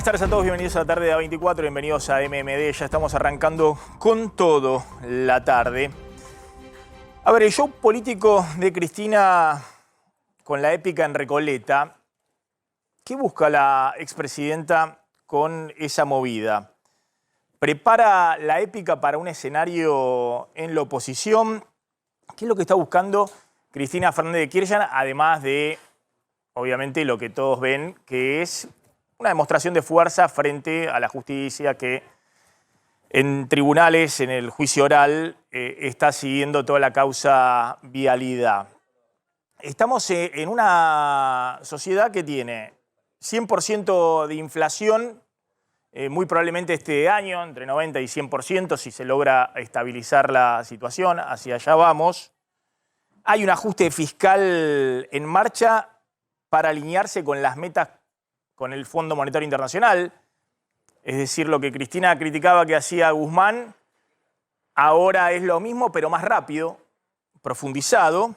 Buenas tardes a todos, bienvenidos a la tarde de A24, bienvenidos a MMD. Ya estamos arrancando con todo la tarde. A ver, el show político de Cristina con la épica en Recoleta, ¿qué busca la expresidenta con esa movida? ¿Prepara la épica para un escenario en la oposición? ¿Qué es lo que está buscando Cristina Fernández de Kirchner? Además de, obviamente, lo que todos ven, que es una demostración de fuerza frente a la justicia que en tribunales, en el juicio oral, está siguiendo toda la causa vialidad. Estamos en una sociedad que tiene 100% de inflación, muy probablemente este año, entre 90 y 100%, si se logra estabilizar la situación, hacia allá vamos. Hay un ajuste fiscal en marcha para alinearse con las metas con el Fondo Monetario Internacional, es decir, lo que Cristina criticaba que hacía Guzmán, ahora es lo mismo, pero más rápido, profundizado.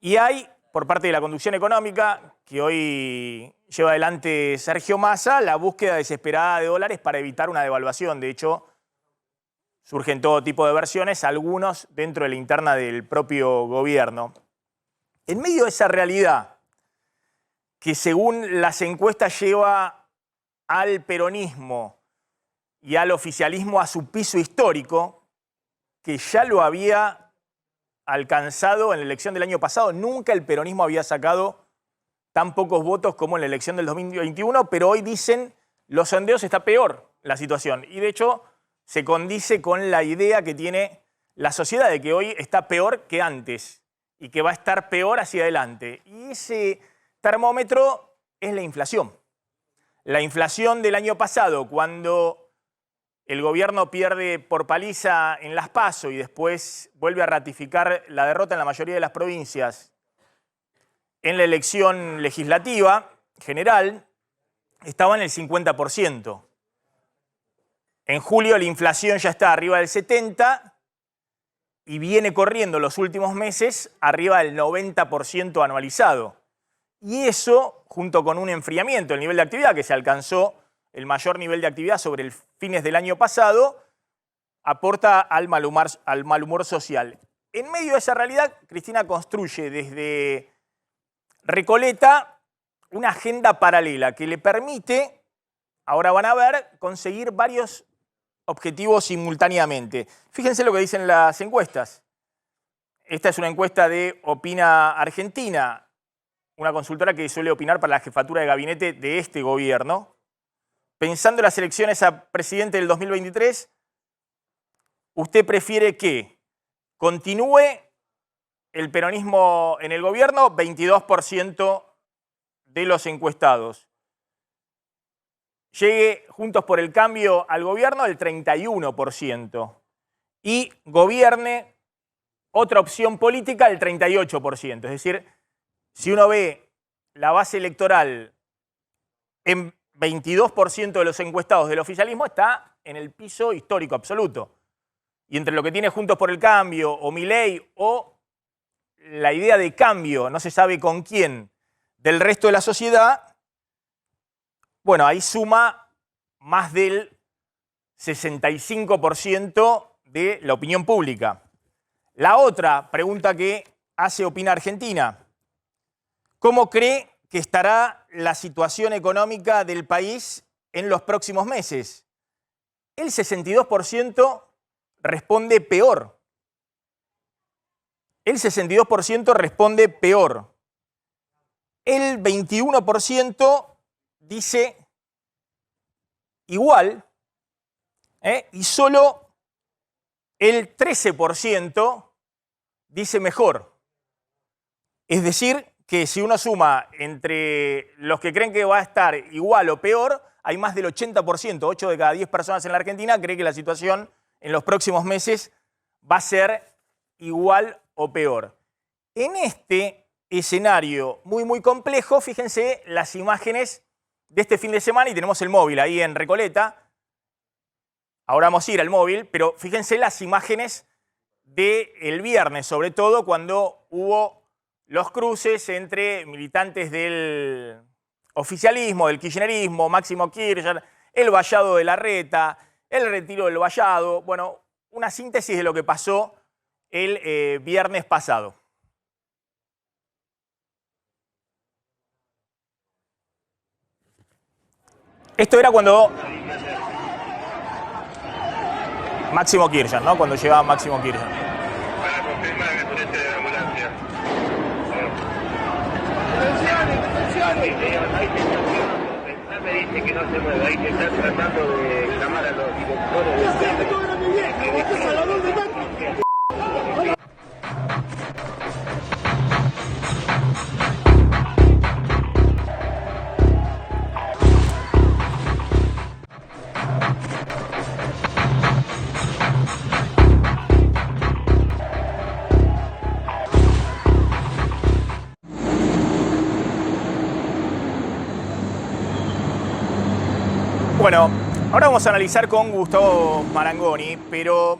Y hay, por parte de la conducción económica, que hoy lleva adelante Sergio Massa, la búsqueda desesperada de dólares para evitar una devaluación. De hecho, surgen todo tipo de versiones, algunos dentro de la interna del propio gobierno. En medio de esa realidad, que según las encuestas lleva al peronismo y al oficialismo a su piso histórico, que ya lo había alcanzado en la elección del año pasado. Nunca el peronismo había sacado tan pocos votos como en la elección del 2021, pero hoy dicen los sondeos está peor la situación. Y de hecho se condice con la idea que tiene la sociedad de que hoy está peor que antes y que va a estar peor hacia adelante. Y ese termómetro es la inflación. La inflación del año pasado, cuando el gobierno pierde por paliza en las PASO y después vuelve a ratificar la derrota en la mayoría de las provincias en la elección legislativa general, estaba en el 50%. En julio la inflación ya está arriba del 70% y viene corriendo los últimos meses arriba del 90% anualizado. Y eso, junto con un enfriamiento del nivel de actividad, que se alcanzó el mayor nivel de actividad sobre el fines del año pasado, aporta al mal humor social. En medio de esa realidad, Cristina construye desde Recoleta una agenda paralela que le permite, ahora van a ver, conseguir varios objetivos simultáneamente. Fíjense lo que dicen las encuestas. Esta es una encuesta de Opina Argentina, una consultora que suele opinar para la jefatura de gabinete de este gobierno. Pensando en las elecciones a presidente del 2023, ¿usted prefiere que continúe el peronismo en el gobierno? 22% de los encuestados. Llegue Juntos por el Cambio al gobierno, el 31%. Y gobierne otra opción política, el 38%. Es decir, si uno ve la base electoral en 22% de los encuestados del oficialismo, está en el piso histórico absoluto. Y entre lo que tiene Juntos por el Cambio o Milei o la idea de cambio, no se sabe con quién, del resto de la sociedad, bueno, ahí suma más del 65% de la opinión pública. La otra pregunta que hace Opina Argentina: ¿cómo cree que estará la situación económica del país en los próximos meses? El 62% responde peor. El 62% responde peor. El 21% dice igual, y solo el 13% dice mejor. Es decir, que si uno suma entre los que creen que va a estar igual o peor, hay más del 80%, 8 de cada 10 personas en la Argentina cree que la situación en los próximos meses va a ser igual o peor. En este escenario muy complejo, fíjense las imágenes de este fin de semana, y tenemos el móvil ahí en Recoleta. Ahora vamos a ir al móvil, pero fíjense las imágenes del viernes, sobre todo cuando hubo los cruces entre militantes del oficialismo, del kirchnerismo, Máximo Kirchner, el vallado de Larreta, el retiro del vallado. Bueno, una síntesis de lo que pasó el viernes pasado. Esto era cuando Máximo Kirchner, ¿no? Cuando llegaba Máximo Kirchner. Para confirmar el frente de la ambulancia. Ahí me dice que no se mueve, ahí se está tratando de llamar a los directores de... Bueno, ahora vamos a analizar con Gustavo Marangoni, pero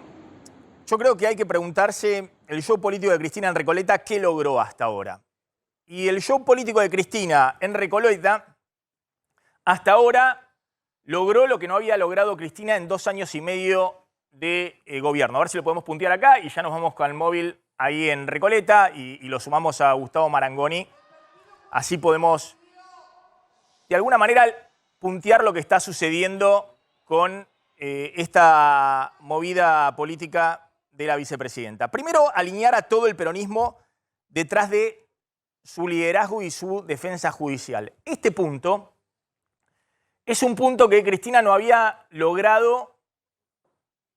yo creo que hay que preguntarse el show político de Cristina en Recoleta, ¿qué logró hasta ahora? Y el show político de Cristina en Recoleta, hasta ahora, logró lo que no había logrado Cristina en 2 años y medio de gobierno. A ver si lo podemos puntear acá y ya nos vamos con el móvil ahí en Recoleta y lo sumamos a Gustavo Marangoni. Así podemos, de alguna manera, puntear lo que está sucediendo con esta movida política de la vicepresidenta. Primero, alinear a todo el peronismo detrás de su liderazgo y su defensa judicial. Este punto es un punto que Cristina no había logrado,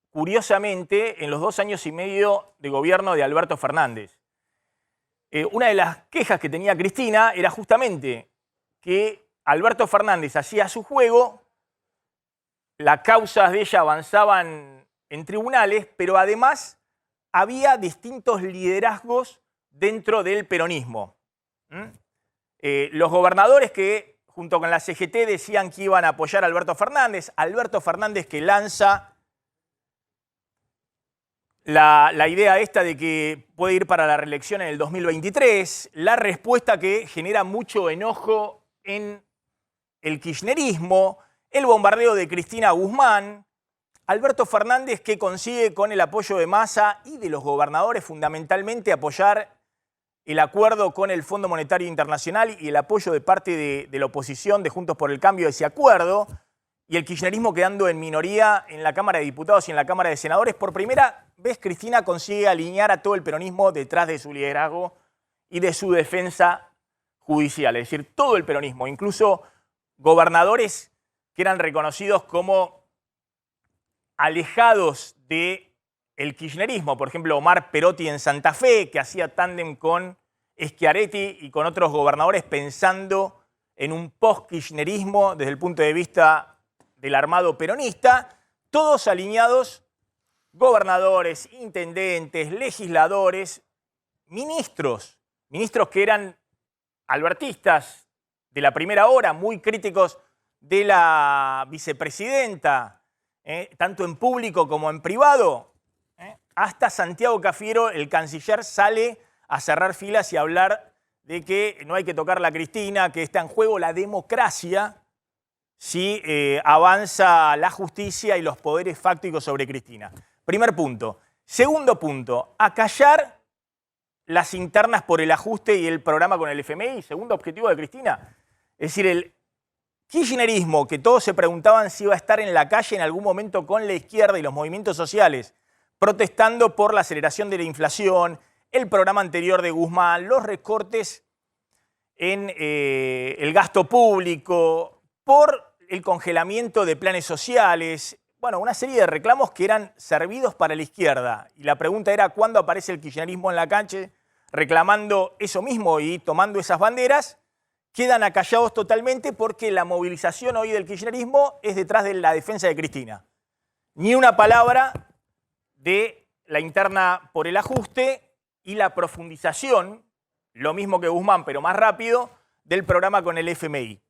curiosamente, en los 2 años y medio de gobierno de Alberto Fernández. Una de las quejas que tenía Cristina era justamente que Alberto Fernández hacía su juego, las causas de ella avanzaban en tribunales, pero además había distintos liderazgos dentro del peronismo. Los gobernadores que junto con la CGT decían que iban a apoyar a Alberto Fernández que lanza la idea esta de que puede ir para la reelección en el 2023, la respuesta que genera mucho enojo en el kirchnerismo, el bombardeo de Cristina Guzmán, Alberto Fernández que consigue con el apoyo de Massa y de los gobernadores fundamentalmente apoyar el acuerdo con el Fondo Monetario Internacional y el apoyo de parte de la oposición de Juntos por el Cambio de ese acuerdo, y el kirchnerismo quedando en minoría en la Cámara de Diputados y en la Cámara de Senadores. Por primera vez Cristina consigue alinear a todo el peronismo detrás de su liderazgo y de su defensa judicial, es decir, todo el peronismo, incluso gobernadores que eran reconocidos como alejados del kirchnerismo. Por ejemplo, Omar Perotti en Santa Fe, que hacía tándem con Schiaretti y con otros gobernadores pensando en un post-kirchnerismo desde el punto de vista del armado peronista, todos alineados, gobernadores, intendentes, legisladores, ministros que eran albertistas de la primera hora, muy críticos de la vicepresidenta, tanto en público como en privado. Hasta Santiago Cafiero, el canciller, sale a cerrar filas y a hablar de que no hay que tocar la Cristina, que está en juego la democracia si avanza la justicia y los poderes fácticos sobre Cristina. Primer punto. Segundo punto, acallar las internas por el ajuste y el programa con el FMI. Segundo objetivo de Cristina. Es decir, el kirchnerismo, que todos se preguntaban si iba a estar en la calle en algún momento con la izquierda y los movimientos sociales, protestando por la aceleración de la inflación, el programa anterior de Guzmán, los recortes en el gasto público, por el congelamiento de planes sociales, bueno, una serie de reclamos que eran servidos para la izquierda. Y la pregunta era, ¿cuándo aparece el kirchnerismo en la calle reclamando eso mismo y tomando esas banderas? Quedan acallados totalmente porque la movilización hoy del kirchnerismo es detrás de la defensa de Cristina. Ni una palabra de la interna por el ajuste y la profundización, lo mismo que Guzmán, pero más rápido, del programa con el FMI.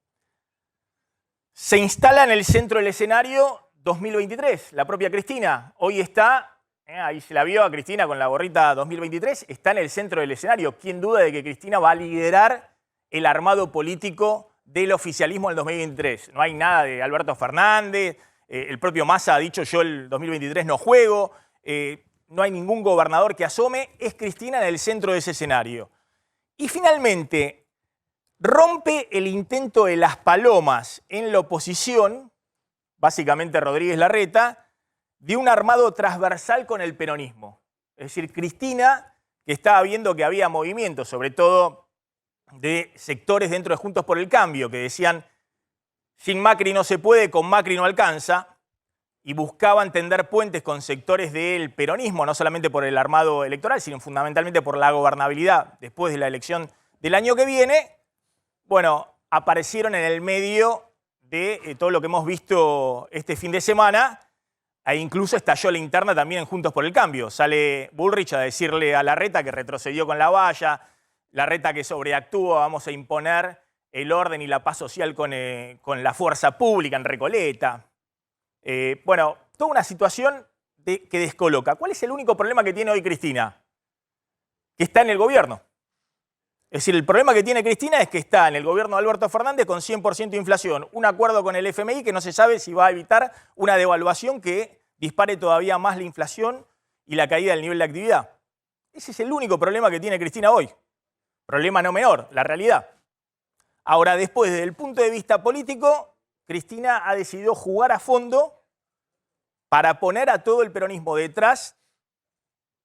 Se instala en el centro del escenario 2023, la propia Cristina. Hoy está, ahí se la vio a Cristina con la gorrita 2023, está en el centro del escenario. ¿Quién duda de que Cristina va a liderar el armado político del oficialismo en el 2023. No hay nada de Alberto Fernández, el propio Massa ha dicho yo el 2023 no juego, no hay ningún gobernador que asome, es Cristina en el centro de ese escenario. Y finalmente, rompe el intento de las palomas en la oposición, básicamente Rodríguez Larreta, de un armado transversal con el peronismo. Es decir, Cristina, que estaba viendo que había movimientos, sobre todo de sectores dentro de Juntos por el Cambio, que decían, sin Macri no se puede, con Macri no alcanza, y buscaban tender puentes con sectores del peronismo, no solamente por el armado electoral, sino fundamentalmente por la gobernabilidad después de la elección del año que viene. Bueno, aparecieron en el medio de todo lo que hemos visto este fin de semana, e incluso estalló la interna también en Juntos por el Cambio. Sale Bullrich a decirle a Larreta que retrocedió con la valla, Larreta que sobreactúa, vamos a imponer el orden y la paz social con la fuerza pública en Recoleta. Bueno, toda una situación que descoloca. ¿Cuál es el único problema que tiene hoy Cristina? Que está en el gobierno. Es decir, el problema que tiene Cristina es que está en el gobierno de Alberto Fernández con 100% de inflación, un acuerdo con el FMI que no se sabe si va a evitar una devaluación que dispare todavía más la inflación y la caída del nivel de actividad. Ese es el único problema que tiene Cristina hoy. Problema no menor, la realidad. Ahora, después, desde el punto de vista político, Cristina ha decidido jugar a fondo para poner a todo el peronismo detrás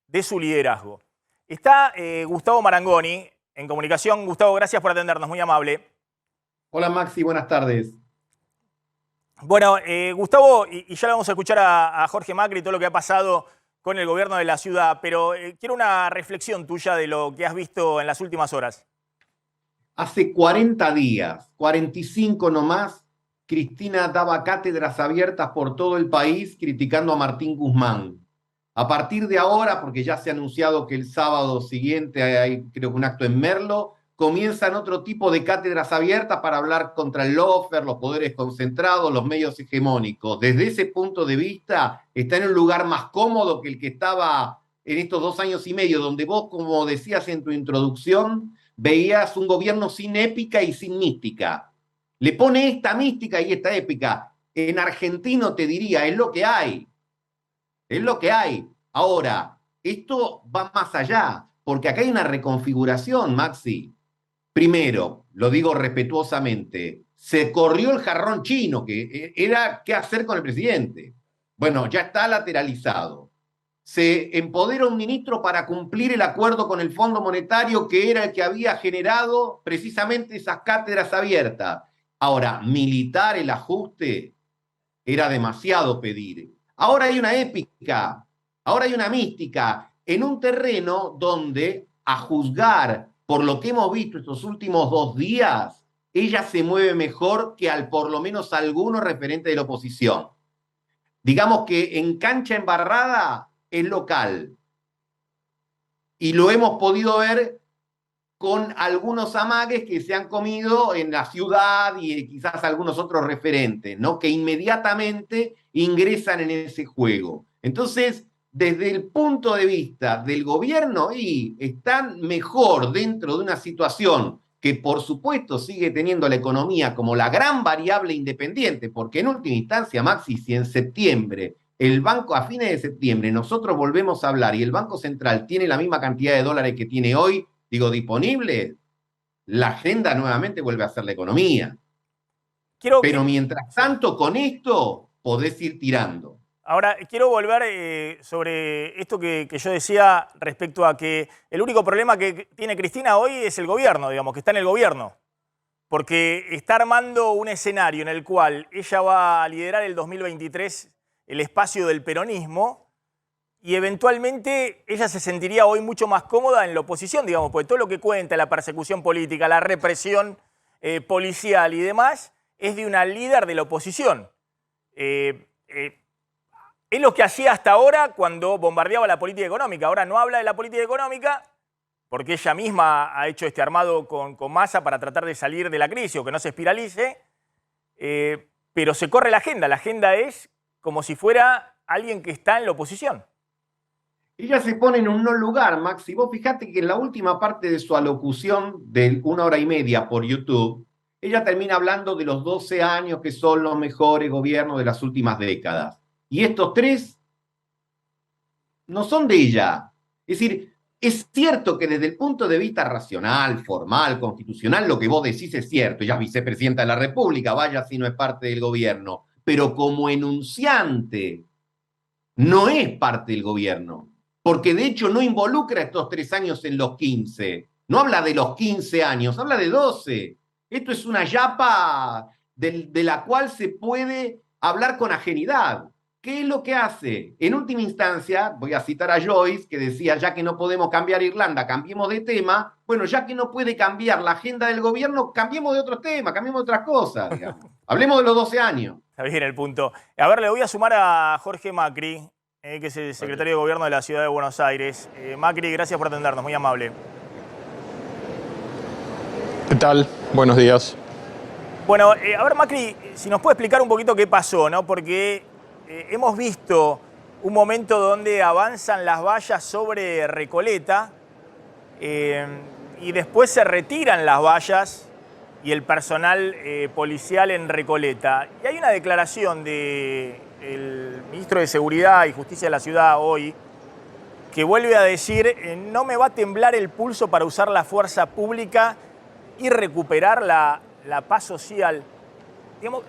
de su liderazgo. Está Gustavo Marangoni en comunicación. Gustavo, gracias por atendernos, muy amable. Hola Maxi, buenas tardes. Bueno, Gustavo, y ya le vamos a escuchar a Jorge Macri todo lo que ha pasado con el gobierno de la ciudad, pero quiero una reflexión tuya de lo que has visto en las últimas horas. Hace 40 días, 45 nomás, Cristina daba cátedras abiertas por todo el país criticando a Martín Guzmán. A partir de ahora, porque ya se ha anunciado que el sábado siguiente hay creo que un acto en Merlo, comienzan otro tipo de cátedras abiertas para hablar contra el lawfare, los poderes concentrados, los medios hegemónicos. Desde ese punto de vista, está en un lugar más cómodo que el que estaba en estos 2 años y medio, donde vos, como decías en tu introducción, veías un gobierno sin épica y sin mística. Le pone esta mística y esta épica. En argentino te diría, es lo que hay. Es lo que hay. Ahora, esto va más allá, porque acá hay una reconfiguración, Maxi. Primero, lo digo respetuosamente, se corrió el jarrón chino, que era qué hacer con el presidente. Bueno, ya está lateralizado. Se empodera un ministro para cumplir el acuerdo con el Fondo Monetario, que era el que había generado precisamente esas cátedras abiertas. Ahora, militar el ajuste era demasiado pedir. Ahora hay una épica, ahora hay una mística, en un terreno donde, a juzgar por lo que hemos visto estos últimos 2 días, ella se mueve mejor que al por lo menos algunos referentes de la oposición. Digamos que en cancha embarrada es local. Y lo hemos podido ver con algunos amagues que se han comido en la ciudad y quizás algunos otros referentes, ¿no? Que inmediatamente ingresan en ese juego. Entonces, desde el punto de vista del gobierno, y están mejor dentro de una situación que por supuesto sigue teniendo la economía como la gran variable independiente, porque en última instancia, Maxi, si en septiembre el banco, a fines de septiembre, nosotros volvemos a hablar y el Banco Central tiene la misma cantidad de dólares que tiene hoy, disponible, la agenda nuevamente vuelve a ser la economía. Pero mientras tanto, con esto podés ir tirando. Ahora, quiero volver sobre esto que yo decía respecto a que el único problema que tiene Cristina hoy es el gobierno, digamos, que está en el gobierno. Porque está armando un escenario en el cual ella va a liderar el 2023 el espacio del peronismo y eventualmente ella se sentiría hoy mucho más cómoda en la oposición, digamos, porque todo lo que cuenta, la persecución política, la represión policial y demás, es de una líder de la oposición. Es lo que hacía hasta ahora cuando bombardeaba la política económica. Ahora no habla de la política económica porque ella misma ha hecho este armado con Massa para tratar de salir de la crisis o que no se espiralice, pero se corre la agenda. La agenda es como si fuera alguien que está en la oposición. Ella se pone en un no lugar, Maxi. Vos fijate que en la última parte de su alocución de 1 hora y media por YouTube, ella termina hablando de los 12 años que son los mejores gobiernos de las últimas décadas. Y estos 3 no son de ella. Es decir, es cierto que desde el punto de vista racional, formal, constitucional, lo que vos decís es cierto. Ella es vicepresidenta de la República, vaya si no es parte del gobierno. Pero como enunciante, no es parte del gobierno. Porque de hecho no involucra estos 3 años en los 15. No habla de los 15 años, habla de 12. Esto es una yapa de la cual se puede hablar con ajenidad. ¿Qué es lo que hace? En última instancia, voy a citar a Joyce, que decía, ya que no podemos cambiar Irlanda, cambiemos de tema. Bueno, ya que no puede cambiar la agenda del gobierno, cambiemos de otro tema, cambiemos de otras cosas, digamos. Hablemos de los 12 años. Está bien el punto. A ver, le voy a sumar a Jorge Macri, que es el secretario de Gobierno de la Ciudad de Buenos Aires. Macri, gracias por atendernos, muy amable. ¿Qué tal? Buenos días. Bueno, a ver, Macri, si nos puede explicar un poquito qué pasó, ¿no? Porque hemos visto un momento donde avanzan las vallas sobre Recoleta y después se retiran las vallas y el personal policial en Recoleta. Y hay una declaración del ministro de Seguridad y Justicia de la ciudad hoy que vuelve a decir no me va a temblar el pulso para usar la fuerza pública y recuperar la paz social. Digamos,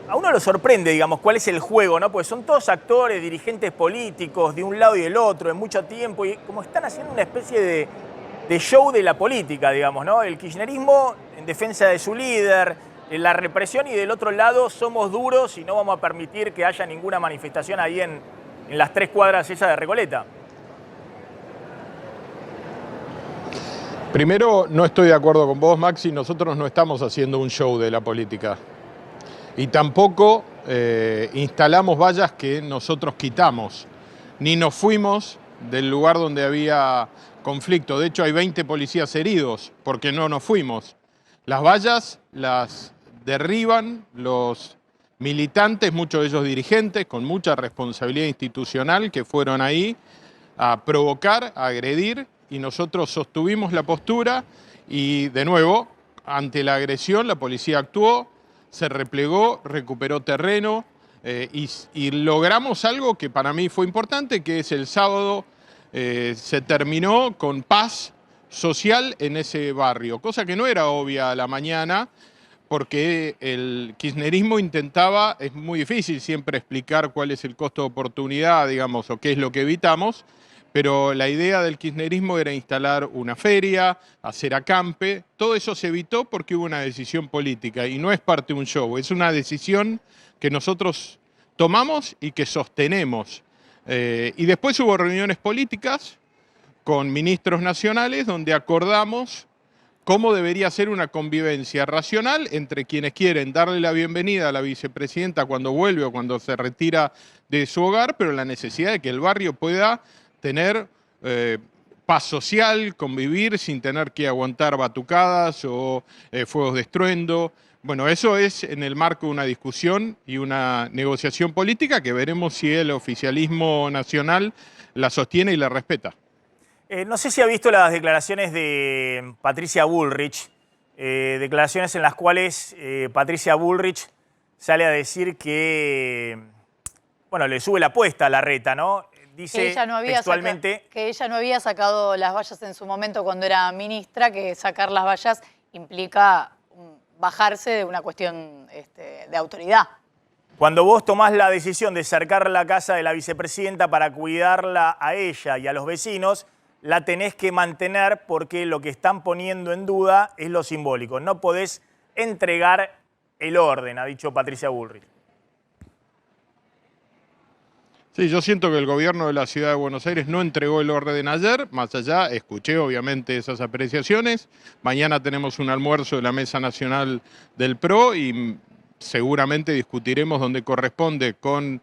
a uno lo sorprende, digamos, cuál es el juego, ¿no? Porque son todos actores, dirigentes políticos, de un lado y del otro, en mucho tiempo, y como están haciendo una especie de show de la política, digamos, ¿no? El kirchnerismo en defensa de su líder, la represión, y del otro lado somos duros y no vamos a permitir que haya ninguna manifestación ahí en las 3 cuadras esas de Recoleta. Primero, no estoy de acuerdo con vos, Maxi. Nosotros no estamos haciendo un show de la política. Y tampoco instalamos vallas que nosotros quitamos. Ni nos fuimos del lugar donde había conflicto. De hecho, hay 20 policías heridos porque no nos fuimos. Las vallas las derriban los militantes, muchos de ellos dirigentes, con mucha responsabilidad institucional, que fueron ahí a provocar, a agredir, y nosotros sostuvimos la postura y, de nuevo, ante la agresión, la policía actuó, se replegó, recuperó terreno y logramos algo que para mí fue importante, que es el sábado se terminó con paz social en ese barrio, cosa que no era obvia a la mañana, porque el kirchnerismo intentaba, es muy difícil siempre explicar cuál es el costo de oportunidad, digamos, o qué es lo que evitamos, pero la idea del kirchnerismo era instalar una feria, hacer acampe. Todo eso se evitó porque hubo una decisión política y no es parte de un show, es una decisión que nosotros tomamos y que sostenemos. Y después hubo reuniones políticas con ministros nacionales donde acordamos cómo debería ser una convivencia racional entre quienes quieren darle la bienvenida a la vicepresidenta cuando vuelve o cuando se retira de su hogar, pero la necesidad de que el barrio pueda tener paz social, convivir sin tener que aguantar batucadas o fuegos de estruendo. Bueno, eso es en el marco de una discusión y una negociación política que veremos si el oficialismo nacional la sostiene y la respeta. No sé si ha visto las declaraciones de Patricia Bullrich, declaraciones en las cuales Patricia Bullrich sale a decir que, bueno, le sube la apuesta a Larreta, ¿no? Dice textualmente que ella no había sacado las vallas en su momento cuando era ministra, que sacar las vallas implica bajarse de una cuestión de autoridad. Cuando vos tomás la decisión de cercar la casa de la vicepresidenta para cuidarla a ella y a los vecinos, la tenés que mantener porque lo que están poniendo en duda es lo simbólico. No podés entregar el orden, ha dicho Patricia Bullrich. Sí, yo siento que el gobierno de la Ciudad de Buenos Aires no entregó el orden ayer, más allá, escuché obviamente esas apreciaciones. Mañana tenemos un almuerzo de la Mesa Nacional del PRO y seguramente discutiremos donde corresponde con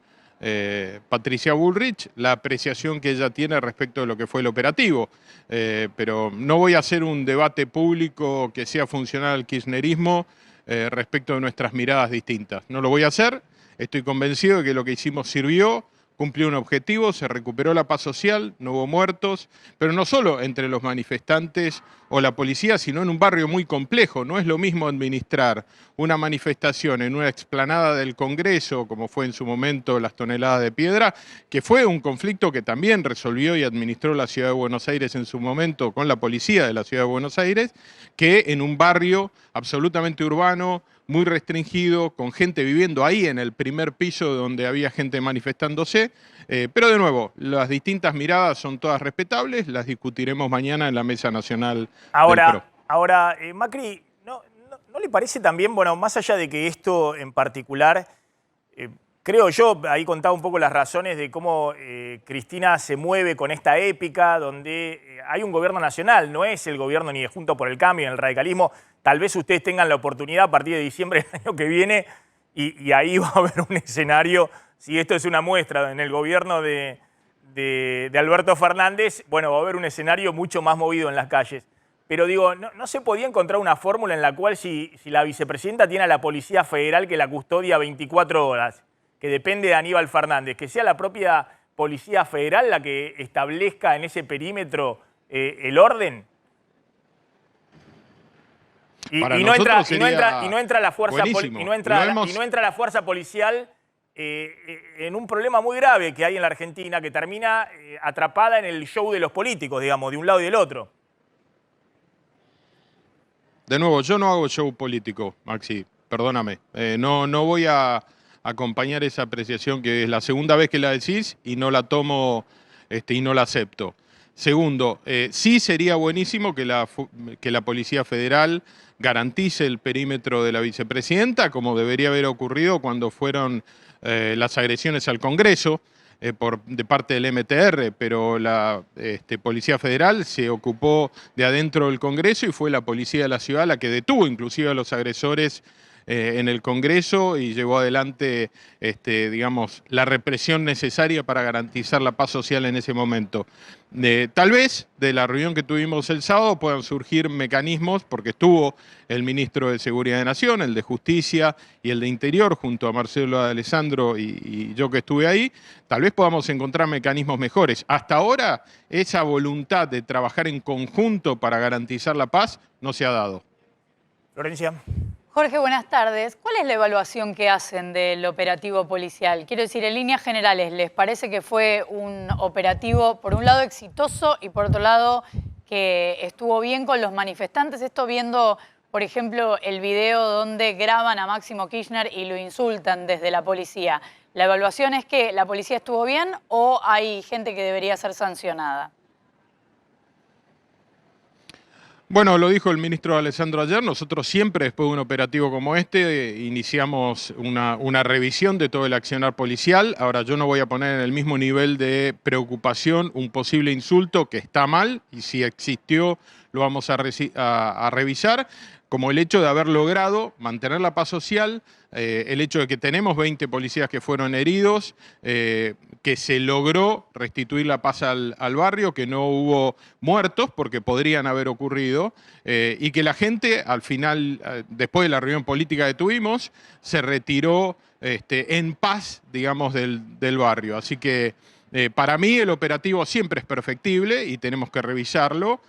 Patricia Bullrich la apreciación que ella tiene respecto de lo que fue el operativo. Pero no voy a hacer un debate público que sea funcional al kirchnerismo respecto de nuestras miradas distintas. No lo voy a hacer, estoy convencido de que lo que hicimos sirvió cumplió un objetivo, se recuperó la paz social, no hubo muertos, pero no solo entre los manifestantes o la policía, sino en un barrio muy complejo. No es lo mismo administrar una manifestación en una explanada del Congreso, como fue en su momento las toneladas de piedra, que fue un conflicto que también resolvió y administró la Ciudad de Buenos Aires en su momento con la policía de la Ciudad de Buenos Aires, que en un barrio absolutamente urbano, muy restringido, con gente viviendo ahí en el primer piso donde había gente manifestándose. Pero de nuevo, las distintas miradas son todas respetables, las discutiremos mañana en la Mesa Nacional del PRO. Ahora, Macri, ¿no le parece también, bueno, más allá de que esto en particular, creo yo, ahí contaba un poco las razones de cómo Cristina se mueve con esta épica, donde hay un gobierno nacional, no es el gobierno ni de Juntos por el Cambio, ni el radicalismo. Tal vez ustedes tengan la oportunidad a partir de diciembre del año que viene y ahí va a haber un escenario, si esto es una muestra en el gobierno de Alberto Fernández, bueno, va a haber un escenario mucho más movido en las calles. Pero digo, ¿no se podía encontrar una fórmula en la cual si la vicepresidenta tiene a la Policía Federal que la custodia 24 horas, que depende de Aníbal Fernández, que sea la propia Policía Federal la que establezca en ese perímetro el orden? Y no entra la fuerza policial en un problema muy grave que hay en la Argentina, que termina atrapada en el show de los políticos, digamos, de un lado y del otro. De nuevo, yo no hago show político, Maxi, perdóname. No voy a acompañar esa apreciación, que es la segunda vez que la decís y no la tomo y no la acepto. Segundo, sí sería buenísimo que la Policía Federal garantice el perímetro de la vicepresidenta, como debería haber ocurrido cuando fueron las agresiones al Congreso de parte del MTR, pero la Policía Federal se ocupó de adentro del Congreso y fue la Policía de la Ciudad la que detuvo inclusive a los agresores en el Congreso y llevó adelante, digamos, la represión necesaria para garantizar la paz social en ese momento. Tal vez de la reunión que tuvimos el sábado puedan surgir mecanismos, porque estuvo el ministro de Seguridad de Nación, el de Justicia y el de Interior, junto a Marcelo Alessandro y yo que estuve ahí, tal vez podamos encontrar mecanismos mejores. Hasta ahora, esa voluntad de trabajar en conjunto para garantizar la paz no se ha dado. Florencia. Jorge, buenas tardes. ¿Cuál es la evaluación que hacen del operativo policial? Quiero decir, en líneas generales, ¿les parece que fue un operativo, por un lado, exitoso y por otro lado, que estuvo bien con los manifestantes? Esto viendo, por ejemplo, el video donde graban a Máximo Kirchner y lo insultan desde la policía. ¿La evaluación es que la policía estuvo bien o hay gente que debería ser sancionada? Bueno, lo dijo el ministro Alessandro ayer, nosotros siempre después de un operativo como este iniciamos una revisión de todo el accionar policial. Ahora yo no voy a poner en el mismo nivel de preocupación un posible insulto que está mal y si existió lo vamos a revisar, como el hecho de haber logrado mantener la paz social, el hecho de que tenemos 20 policías que fueron heridos, que se logró restituir la paz al barrio, que no hubo muertos porque podrían haber ocurrido, y que la gente al final, después de la reunión política que tuvimos, se retiró en paz, digamos, del barrio. Así que para mí el operativo siempre es perfectible y tenemos que revisarlo,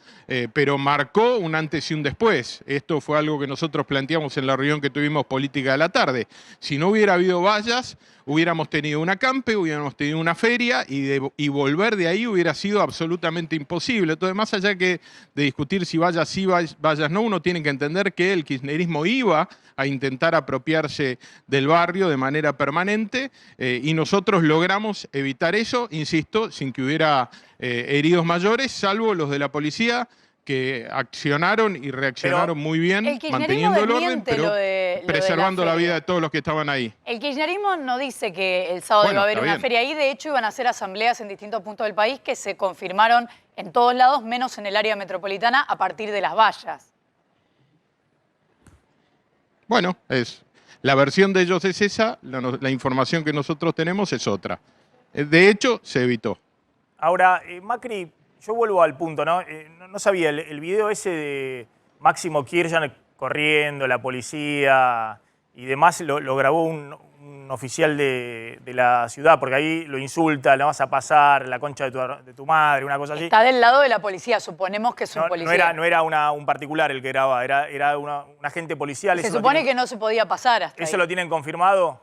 pero marcó un antes y un después. Esto fue algo que nosotros planteamos en la reunión que tuvimos política de la tarde. Si no hubiera habido vallas, hubiéramos tenido un acampe, hubiéramos tenido una feria y volver de ahí hubiera sido absolutamente imposible. Entonces, más allá de discutir si vallas sí, vallas no, uno tiene que entender que el kirchnerismo iba a intentar apropiarse del barrio de manera permanente y nosotros logramos evitar eso, insisto, sin que hubiera heridos mayores, salvo los de la policía, que accionaron y reaccionaron muy bien, manteniendo el orden, pero preservando la vida de todos los que estaban ahí. El kirchnerismo no dice que el sábado iba a haber una feria ahí, de hecho iban a hacer asambleas en distintos puntos del país que se confirmaron en todos lados, menos en el área metropolitana, a partir de las vallas. Bueno, la versión de ellos es esa, la información que nosotros tenemos es otra. De hecho, se evitó. Ahora, Macri, yo vuelvo al punto, ¿no? No sabía, el video ese de Máximo Kirchner corriendo, la policía y demás, lo grabó un un oficial de la ciudad, porque ahí lo insulta, le vas a pasar la concha de tu madre, una cosa así. Está del lado de la policía, suponemos que es un policía. No era un particular el que grababa, era un agente policial. Se supone que no se podía pasar hasta ¿Eso ahí. lo tienen confirmado?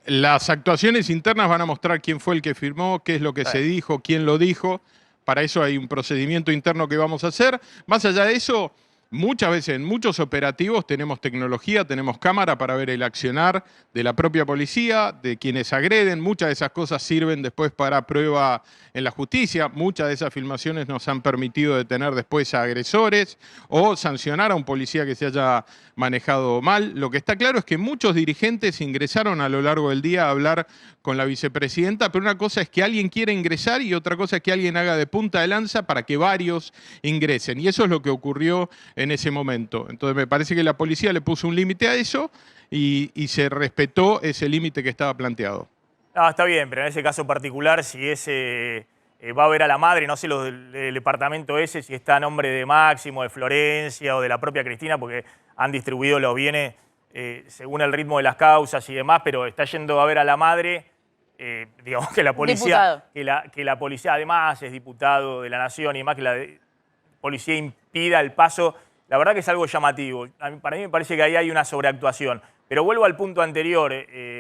Las actuaciones internas van a mostrar quién fue el que firmó, qué es lo que se dijo, quién lo dijo. Para eso hay un procedimiento interno que vamos a hacer. Más allá de eso, muchas veces en muchos operativos tenemos tecnología, tenemos cámara para ver el accionar de la propia policía, de quienes agreden. Muchas de esas cosas sirven después para prueba en la justicia. Muchas de esas filmaciones nos han permitido detener después a agresores o sancionar a un policía que se haya manejado mal. Lo que está claro es que muchos dirigentes ingresaron a lo largo del día a hablar con la vicepresidenta, pero una cosa es que alguien quiera ingresar y otra cosa es que alguien haga de punta de lanza para que varios ingresen. Y eso es lo que ocurrió en ese momento. Entonces me parece que la policía le puso un límite a eso y se respetó ese límite que estaba planteado. No, está bien, pero en ese caso particular, si va a ver a la madre, no sé lo del departamento ese, si está a nombre de Máximo, de Florencia o de la propia Cristina, porque han distribuido los bienes según el ritmo de las causas y demás, pero está yendo a ver a la madre, digamos que la policía, que la policía además es diputado de la Nación y demás, que la policía impida el paso, la verdad que es algo llamativo. Para mí me parece que ahí hay una sobreactuación. Pero vuelvo al punto anterior,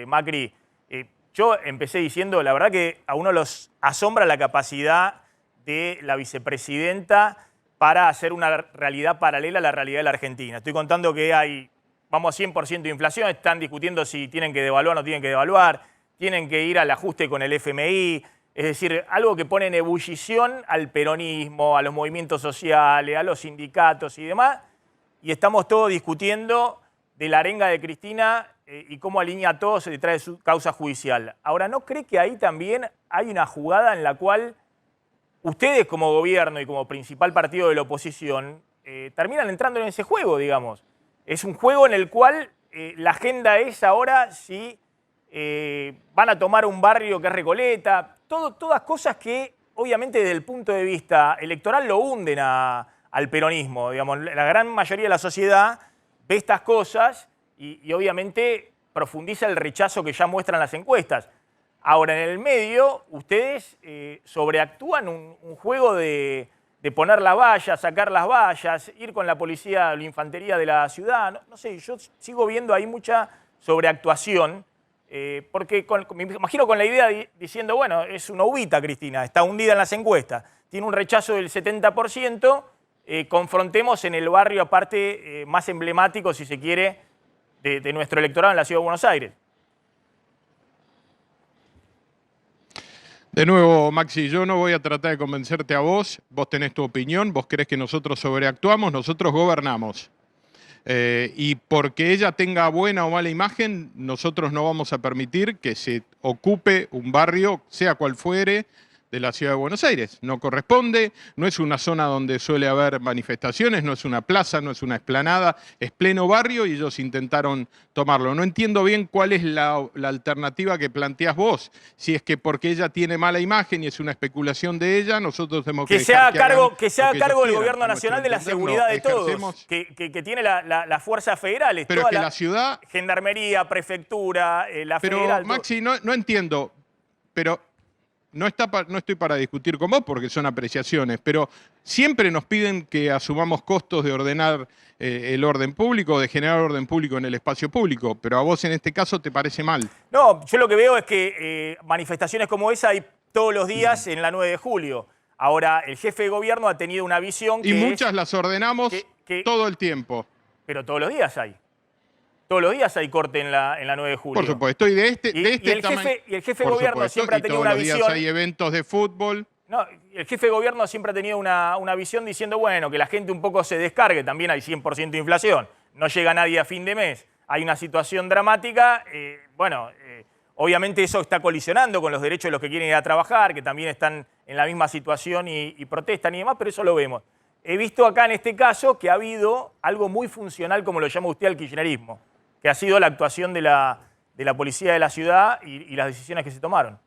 Macri. Yo empecé diciendo, la verdad que a uno los asombra la capacidad de la vicepresidenta para hacer una realidad paralela a la realidad de la Argentina. Estoy contando que vamos a 100% de inflación, están discutiendo si tienen que devaluar o no tienen que devaluar, tienen que ir al ajuste con el FMI, es decir, algo que pone en ebullición al peronismo, a los movimientos sociales, a los sindicatos y demás, y estamos todos discutiendo de la arenga de Cristina y cómo alinea a todos detrás de su causa judicial. Ahora, ¿no cree que ahí también hay una jugada en la cual ustedes como gobierno y como principal partido de la oposición terminan entrando en ese juego, digamos? Es un juego en el cual la agenda es ahora si van a tomar un barrio que es Recoleta, todas cosas que obviamente desde el punto de vista electoral lo hunden al peronismo. Digamos, la gran mayoría de la sociedad ve estas cosas y obviamente profundiza el rechazo que ya muestran las encuestas. Ahora, en el medio, ustedes sobreactúan un juego de poner la valla, sacar las vallas, ir con la policía, la infantería de la ciudad. No sé, yo sigo viendo ahí mucha sobreactuación, porque me imagino con la idea diciendo, bueno, es una uvita, Cristina, está hundida en las encuestas, tiene un rechazo del 70%, confrontemos en el barrio aparte más emblemático, si se quiere, de nuestro electorado en la Ciudad de Buenos Aires. De nuevo, Maxi, yo no voy a tratar de convencerte a vos, vos tenés tu opinión, vos creés que nosotros sobreactuamos, nosotros gobernamos. Y porque ella tenga buena o mala imagen, nosotros no vamos a permitir que se ocupe un barrio, sea cual fuere, de la Ciudad de Buenos Aires. No corresponde, no es una zona donde suele haber manifestaciones, no es una plaza, no es una explanada, es pleno barrio y ellos intentaron tomarlo. No entiendo bien cuál es la alternativa que planteás vos. Si es que porque ella tiene mala imagen y es una especulación de ella, nosotros tenemos que se haga cargo el gobierno nacional de la seguridad de todos, que tiene las fuerzas federales. Pero es que la ciudad... Gendarmería, prefectura, la federal... Pero, Maxi, no entiendo, pero... No estoy para discutir con vos porque son apreciaciones, pero siempre nos piden que asumamos costos de ordenar el orden público, de generar orden público en el espacio público, pero a vos en este caso te parece mal. No, yo lo que veo es que manifestaciones como esa hay todos los días en la 9 de julio. Ahora, el jefe de gobierno ha tenido una visión que... Y muchas las ordenamos todo el tiempo. Pero todos los días hay. Todos los días hay corte en la 9 de julio. Por supuesto, y el jefe de gobierno siempre ha tenido una visión... Todos los días hay eventos de fútbol. No, el jefe de gobierno siempre ha tenido una visión diciendo, bueno, que la gente un poco se descargue, también hay 100% de inflación, no llega nadie a fin de mes, hay una situación dramática, obviamente eso está colisionando con los derechos de los que quieren ir a trabajar, que también están en la misma situación y protestan y demás, pero eso lo vemos. He visto acá en este caso que ha habido algo muy funcional, como lo llama usted, al kirchnerismo, que ha sido la actuación de la policía de la ciudad y las decisiones que se tomaron.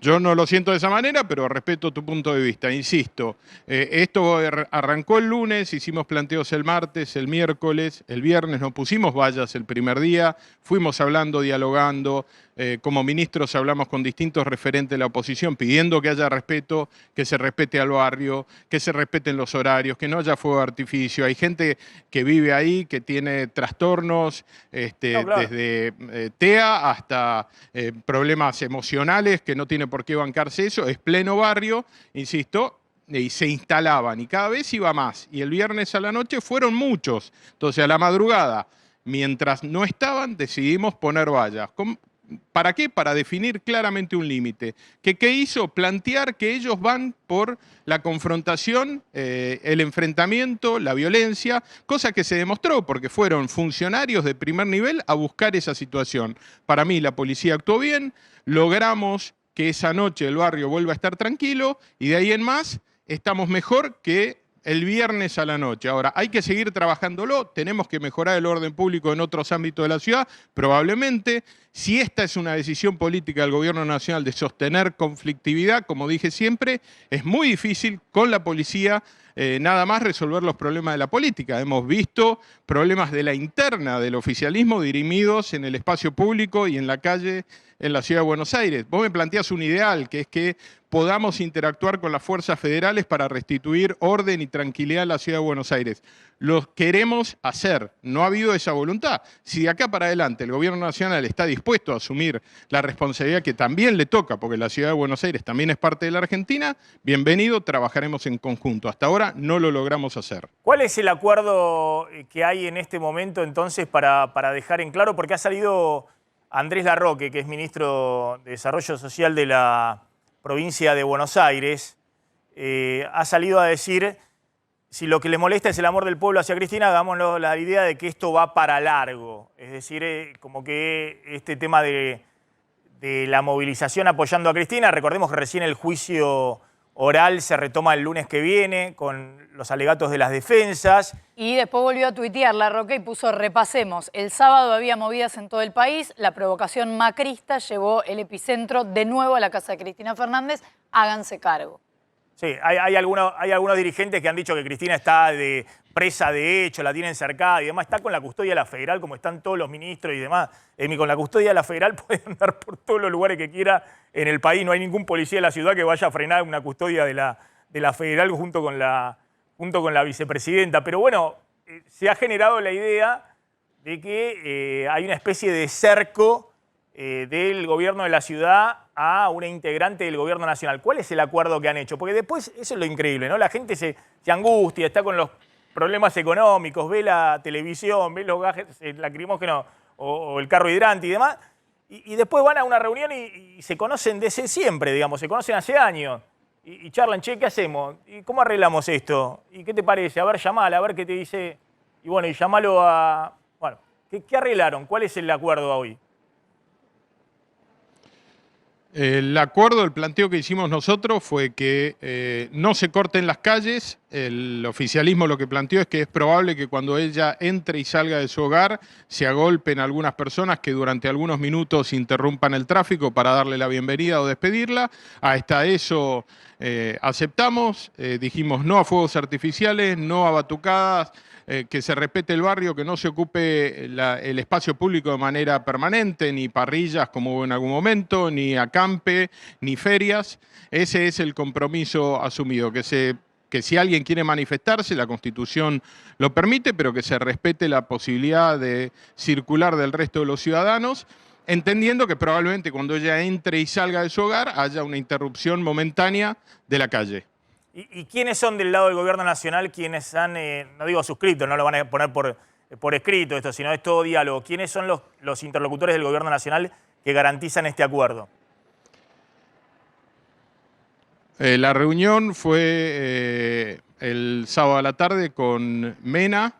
Yo no lo siento de esa manera, pero respeto tu punto de vista. Insisto, esto arrancó el lunes, hicimos planteos el martes, el miércoles, el viernes, no pusimos vallas el primer día, fuimos hablando, dialogando, como ministros hablamos con distintos referentes de la oposición, pidiendo que haya respeto, que se respete al barrio, que se respeten los horarios, que no haya fuego de artificio. Hay gente que vive ahí, que tiene trastornos, claro. desde TEA hasta problemas emocionales, que no tiene por qué bancarse eso. Es pleno barrio, insisto, y se instalaban, y cada vez iba más. Y el viernes a la noche fueron muchos. Entonces, a la madrugada, mientras no estaban, decidimos poner vallas. ¿Para qué? Para definir claramente un límite. ¿Qué hizo? Plantear que ellos van por la confrontación, el enfrentamiento, la violencia, cosa que se demostró porque fueron funcionarios de primer nivel a buscar esa situación. Para mí la policía actuó bien, logramos que esa noche el barrio vuelva a estar tranquilo y de ahí en más estamos mejor que el viernes a la noche. Ahora, hay que seguir trabajándolo, tenemos que mejorar el orden público en otros ámbitos de la ciudad, probablemente. Si esta es una decisión política del gobierno nacional de sostener conflictividad, como dije siempre, es muy difícil con la policía nada más resolver los problemas de la política. Hemos visto problemas de la interna del oficialismo dirimidos en el espacio público y en la calle en la Ciudad de Buenos Aires. Vos me planteás un ideal, que es que podamos interactuar con las fuerzas federales para restituir orden y tranquilidad en la Ciudad de Buenos Aires. Lo queremos hacer, no ha habido esa voluntad. Si de acá para adelante el gobierno nacional está dispuesto a asumir la responsabilidad que también le toca, porque la Ciudad de Buenos Aires también es parte de la Argentina, bienvenido, trabajaremos en conjunto. Hasta ahora no lo logramos hacer. ¿Cuál es el acuerdo que hay en este momento entonces para dejar en claro? Porque ha salido Andrés Larroque, que es ministro de Desarrollo Social de la provincia de Buenos Aires, ha salido a decir, si lo que le molesta es el amor del pueblo hacia Cristina, hagámoslo la idea de que esto va para largo. Es decir, como que este tema de la movilización apoyando a Cristina, recordemos que recién el juicio oral se retoma el lunes que viene con los alegatos de las defensas. Y después volvió a tuitear Larroque y puso: repasemos, el sábado había movidas en todo el país, la provocación macrista llevó el epicentro de nuevo a la casa de Cristina Fernández, háganse cargo. Sí, hay algunos dirigentes que han dicho que Cristina está presa de hecho, la tienen cercada y demás, está con la custodia de la Federal, como están todos los ministros y demás. Con la custodia de la Federal puede andar por todos los lugares que quiera en el país, no hay ningún policía de la ciudad que vaya a frenar una custodia de la Federal junto con la vicepresidenta. Pero bueno, se ha generado la idea de que hay una especie de cerco del gobierno de la ciudad a una integrante del gobierno nacional. ¿Cuál es el acuerdo que han hecho? Porque después, eso es lo increíble, ¿no? La gente se angustia, está con los problemas económicos, ve la televisión, ve los gases lacrimógenos o el carro hidrante y demás, y después van a una reunión y se conocen desde siempre, digamos, se conocen hace años, y charlan, che, ¿qué hacemos? ¿Y cómo arreglamos esto? ¿Y qué te parece? A ver, llamala, a ver qué te dice. Y bueno, y llamalo a... Bueno, ¿qué arreglaron? ¿Cuál es el acuerdo hoy? El acuerdo, el planteo que hicimos nosotros fue que no se corten las calles. El oficialismo lo que planteó es que es probable que cuando ella entre y salga de su hogar se agolpen algunas personas que durante algunos minutos interrumpan el tráfico para darle la bienvenida o despedirla. Hasta eso aceptamos, dijimos no a fuegos artificiales, no a batucadas, que se respete el barrio, que no se ocupe el espacio público de manera permanente, ni parrillas como hubo en algún momento, ni acampe, ni ferias. Ese es el compromiso asumido, que si alguien quiere manifestarse, la Constitución lo permite, pero que se respete la posibilidad de circular del resto de los ciudadanos, entendiendo que probablemente cuando ella entre y salga de su hogar haya una interrupción momentánea de la calle. ¿Y quiénes son del lado del gobierno nacional quienes han, no digo suscrito, no lo van a poner por escrito esto, sino es todo diálogo? ¿Quiénes son los interlocutores del gobierno nacional que garantizan este acuerdo? La reunión fue el sábado a la tarde con Mena,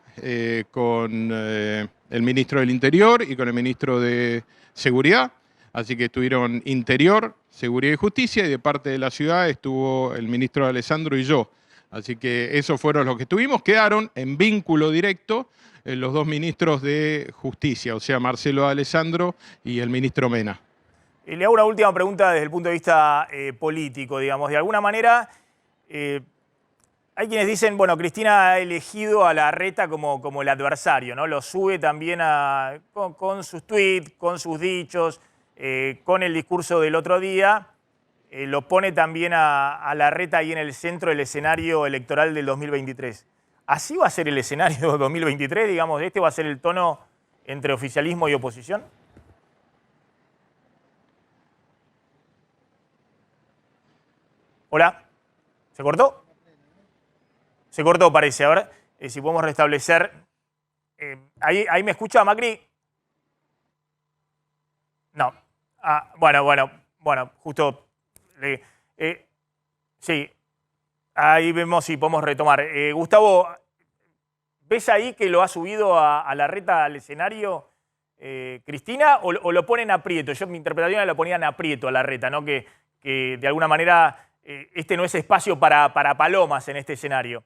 con el ministro del Interior y con el ministro de Seguridad. Así que estuvieron Interior, Seguridad y Justicia, y de parte de la ciudad estuvo el ministro Alessandro y yo. Así que esos fueron los que estuvimos. Quedaron en vínculo directo los dos ministros de Justicia, o sea, Marcelo Alessandro y el ministro Mena. Le hago una última pregunta desde el punto de vista político, digamos. De alguna manera, hay quienes dicen, bueno, Cristina ha elegido a Larreta como el adversario, ¿no? Lo sube también con sus tweets, con sus dichos, con el discurso del otro día. Lo pone también a Larreta ahí en el centro del escenario electoral del 2023. ¿Así va a ser el escenario 2023? Digamos, ¿este va a ser el tono entre oficialismo y oposición? Hola, ¿se cortó? Se cortó, parece. A ver si podemos restablecer. ¿Ahí me escucha, Macri? No. Bueno, justo. Sí, ahí vemos si podemos retomar. Gustavo, ¿ves ahí que lo ha subido a Larreta al escenario Cristina o lo ponen a aprieto? Yo mi interpretación lo ponían a aprieto a Larreta, ¿no? Que de alguna manera este no es espacio para palomas en este escenario.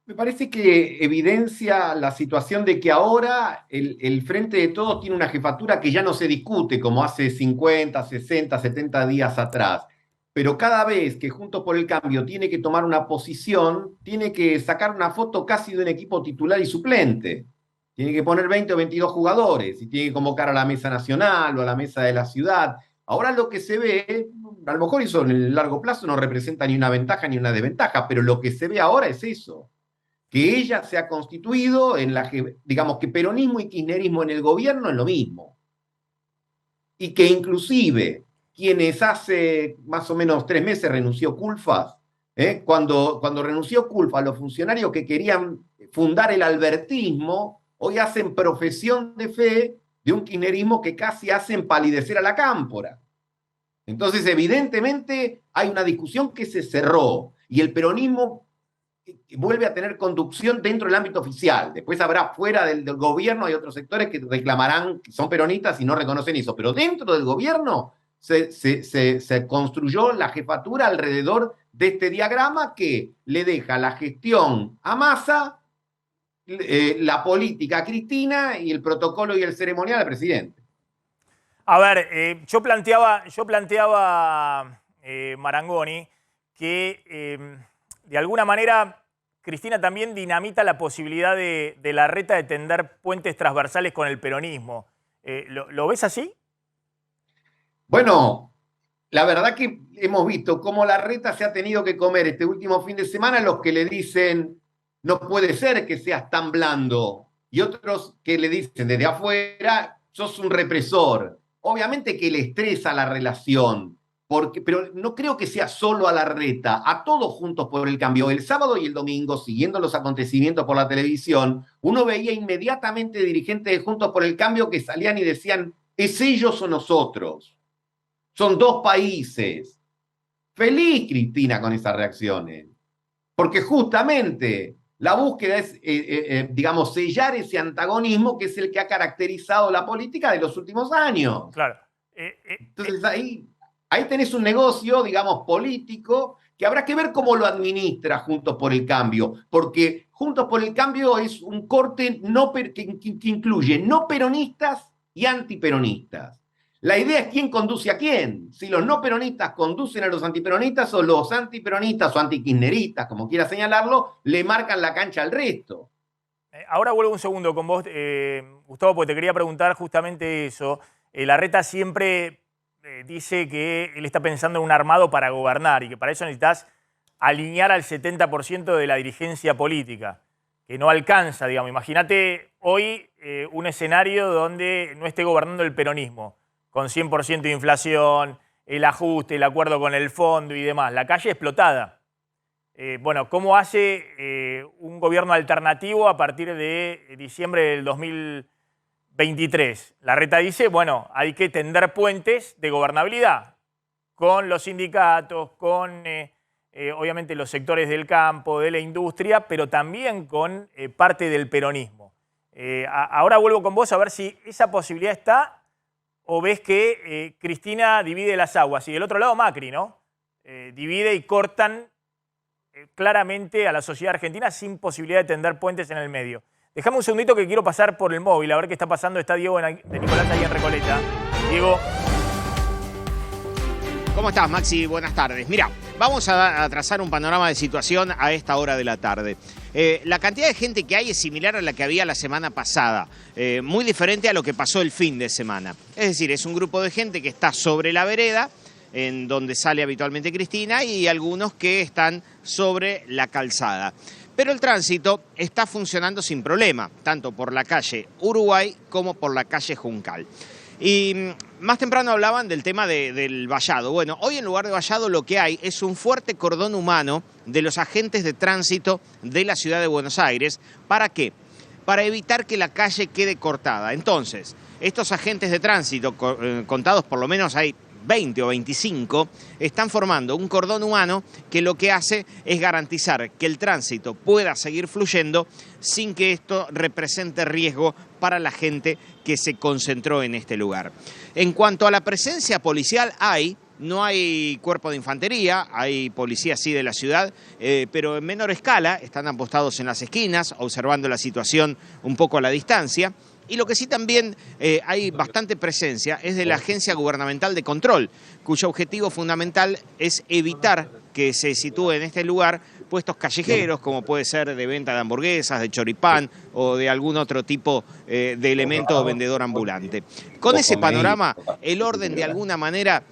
Me parece que evidencia la situación de que ahora el Frente de Todos tiene una jefatura que ya no se discute como hace 50, 60, 70 días atrás. Pero cada vez que Juntos por el Cambio tiene que tomar una posición, tiene que sacar una foto casi de un equipo titular y suplente. Tiene que poner 20 o 22 jugadores y tiene que convocar a la mesa nacional o a la mesa de la ciudad. Ahora lo que se ve, a lo mejor eso en el largo plazo no representa ni una ventaja ni una desventaja, pero lo que se ve ahora es eso. Que ella se ha constituido en la que, digamos que peronismo y kirchnerismo en el gobierno es lo mismo. Y que inclusive quienes hace más o menos 3 meses renunció Culfas, cuando renunció Culfas, los funcionarios que querían fundar el albertismo, hoy hacen profesión de fe de un kirchnerismo que casi hace empalidecer a la cámpora. Entonces, evidentemente, hay una discusión que se cerró y el peronismo vuelve a tener conducción dentro del ámbito oficial. Después habrá fuera del gobierno, hay otros sectores que reclamarán que son peronistas y no reconocen eso, pero dentro del gobierno se construyó la jefatura alrededor de este diagrama que le deja la gestión a Massa, la política a Cristina y el protocolo y el ceremonial al presidente. A ver, yo planteaba Marangoni, que de alguna manera Cristina también dinamita la posibilidad de Larreta de tender puentes transversales con el peronismo. ¿Lo ves así? Bueno, la verdad que hemos visto cómo Larreta se ha tenido que comer este último fin de semana los que le dicen no puede ser que seas tan blando y otros que le dicen desde afuera sos un represor. Obviamente que le estresa la relación, pero no creo que sea solo a Larreta, a todos Juntos por el Cambio. El sábado y el domingo, siguiendo los acontecimientos por la televisión, uno veía inmediatamente dirigentes de Juntos por el Cambio que salían y decían, ¿es ellos o nosotros? Son 2 países. Feliz Cristina con esas reacciones, porque justamente la búsqueda es, digamos, sellar ese antagonismo que es el que ha caracterizado la política de los últimos años. Claro. Entonces ahí tenés un negocio, digamos, político, que habrá que ver cómo lo administra Juntos por el Cambio, porque Juntos por el Cambio es un corte que incluye no peronistas y antiperonistas. La idea es quién conduce a quién, si los no peronistas conducen a los antiperonistas o los antiperonistas o antikirchneristas, como quiera señalarlo, le marcan la cancha al resto. Ahora vuelvo un segundo con vos, Gustavo, porque te quería preguntar justamente eso. Larreta siempre dice que él está pensando en un armado para gobernar y que para eso necesitas alinear al 70% de la dirigencia política, que no alcanza, digamos. Imagínate hoy un escenario donde no esté gobernando el peronismo, con 100% de inflación, el ajuste, el acuerdo con el fondo y demás. La calle explotada. Bueno, ¿cómo hace un gobierno alternativo a partir de diciembre del 2023? Larreta dice, bueno, hay que tender puentes de gobernabilidad con los sindicatos, con obviamente los sectores del campo, de la industria, pero también con parte del peronismo. Ahora vuelvo con vos a ver si esa posibilidad está o ves que Cristina divide las aguas y del otro lado Macri, ¿no? Divide y cortan claramente a la sociedad argentina sin posibilidad de tender puentes en el medio. Dejame un segundito que quiero pasar por el móvil a ver qué está pasando. Está Diego de Nicolás ahí en Recoleta. Diego. ¿Cómo estás, Maxi? Buenas tardes. Mira, vamos a trazar un panorama de situación a esta hora de la tarde. La cantidad de gente que hay es similar a la que había la semana pasada, muy diferente a lo que pasó el fin de semana. Es decir, es un grupo de gente que está sobre la vereda, en donde sale habitualmente Cristina, y algunos que están sobre la calzada. Pero el tránsito está funcionando sin problema, tanto por la calle Uruguay como por la calle Juncal. Y más temprano hablaban del tema del vallado. Bueno, hoy en lugar de vallado lo que hay es un fuerte cordón humano de los agentes de tránsito de la ciudad de Buenos Aires. ¿Para qué? Para evitar que la calle quede cortada. Entonces, estos agentes de tránsito, contados por lo menos hay 20 o 25, están formando un cordón humano que lo que hace es garantizar que el tránsito pueda seguir fluyendo sin que esto represente riesgo para la gente que se concentró en este lugar. En cuanto a la presencia policial, no hay cuerpo de infantería, hay policía sí de la ciudad, pero en menor escala, están apostados en las esquinas, observando la situación un poco a la distancia. Y lo que sí también hay bastante presencia es de la Agencia Gubernamental de Control, cuyo objetivo fundamental es evitar que se sitúe en este lugar puestos callejeros, como puede ser de venta de hamburguesas, de choripán o de algún otro tipo de elemento vendedor ambulante. Con ese panorama, el orden de alguna manera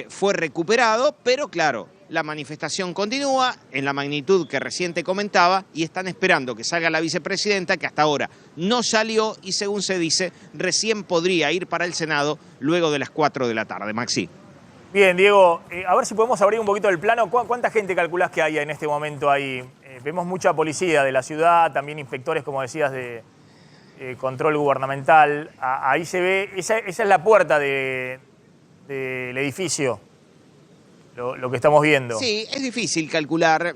fue recuperado, pero claro, la manifestación continúa en la magnitud que recién te comentaba y están esperando que salga la vicepresidenta, que hasta ahora no salió y según se dice, recién podría ir para el Senado luego de las 4 de la tarde. Maxi. Bien, Diego, a ver si podemos abrir un poquito el plano. ¿Cuánta gente calculás que hay en este momento ahí? Vemos mucha policía de la ciudad, también inspectores, como decías, de control gubernamental. Ahí se ve, esa es la puerta del edificio. Lo que estamos viendo. Sí, es difícil calcular,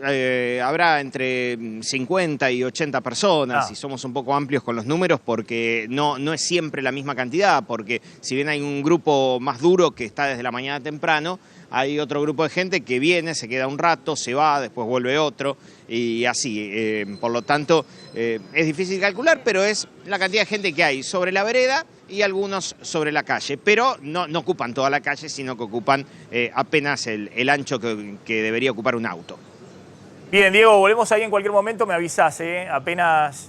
habrá entre 50 y 80 personas, y somos un poco amplios con los números porque no es siempre la misma cantidad, porque si bien hay un grupo más duro que está desde la mañana temprano, hay otro grupo de gente que viene, se queda un rato, se va, después vuelve otro, y así. Por lo tanto, es difícil calcular, pero es la cantidad de gente que hay sobre la vereda y algunos sobre la calle, pero no ocupan toda la calle, sino que ocupan apenas el ancho que debería ocupar un auto. Bien, Diego, volvemos ahí en cualquier momento, me avisás, apenas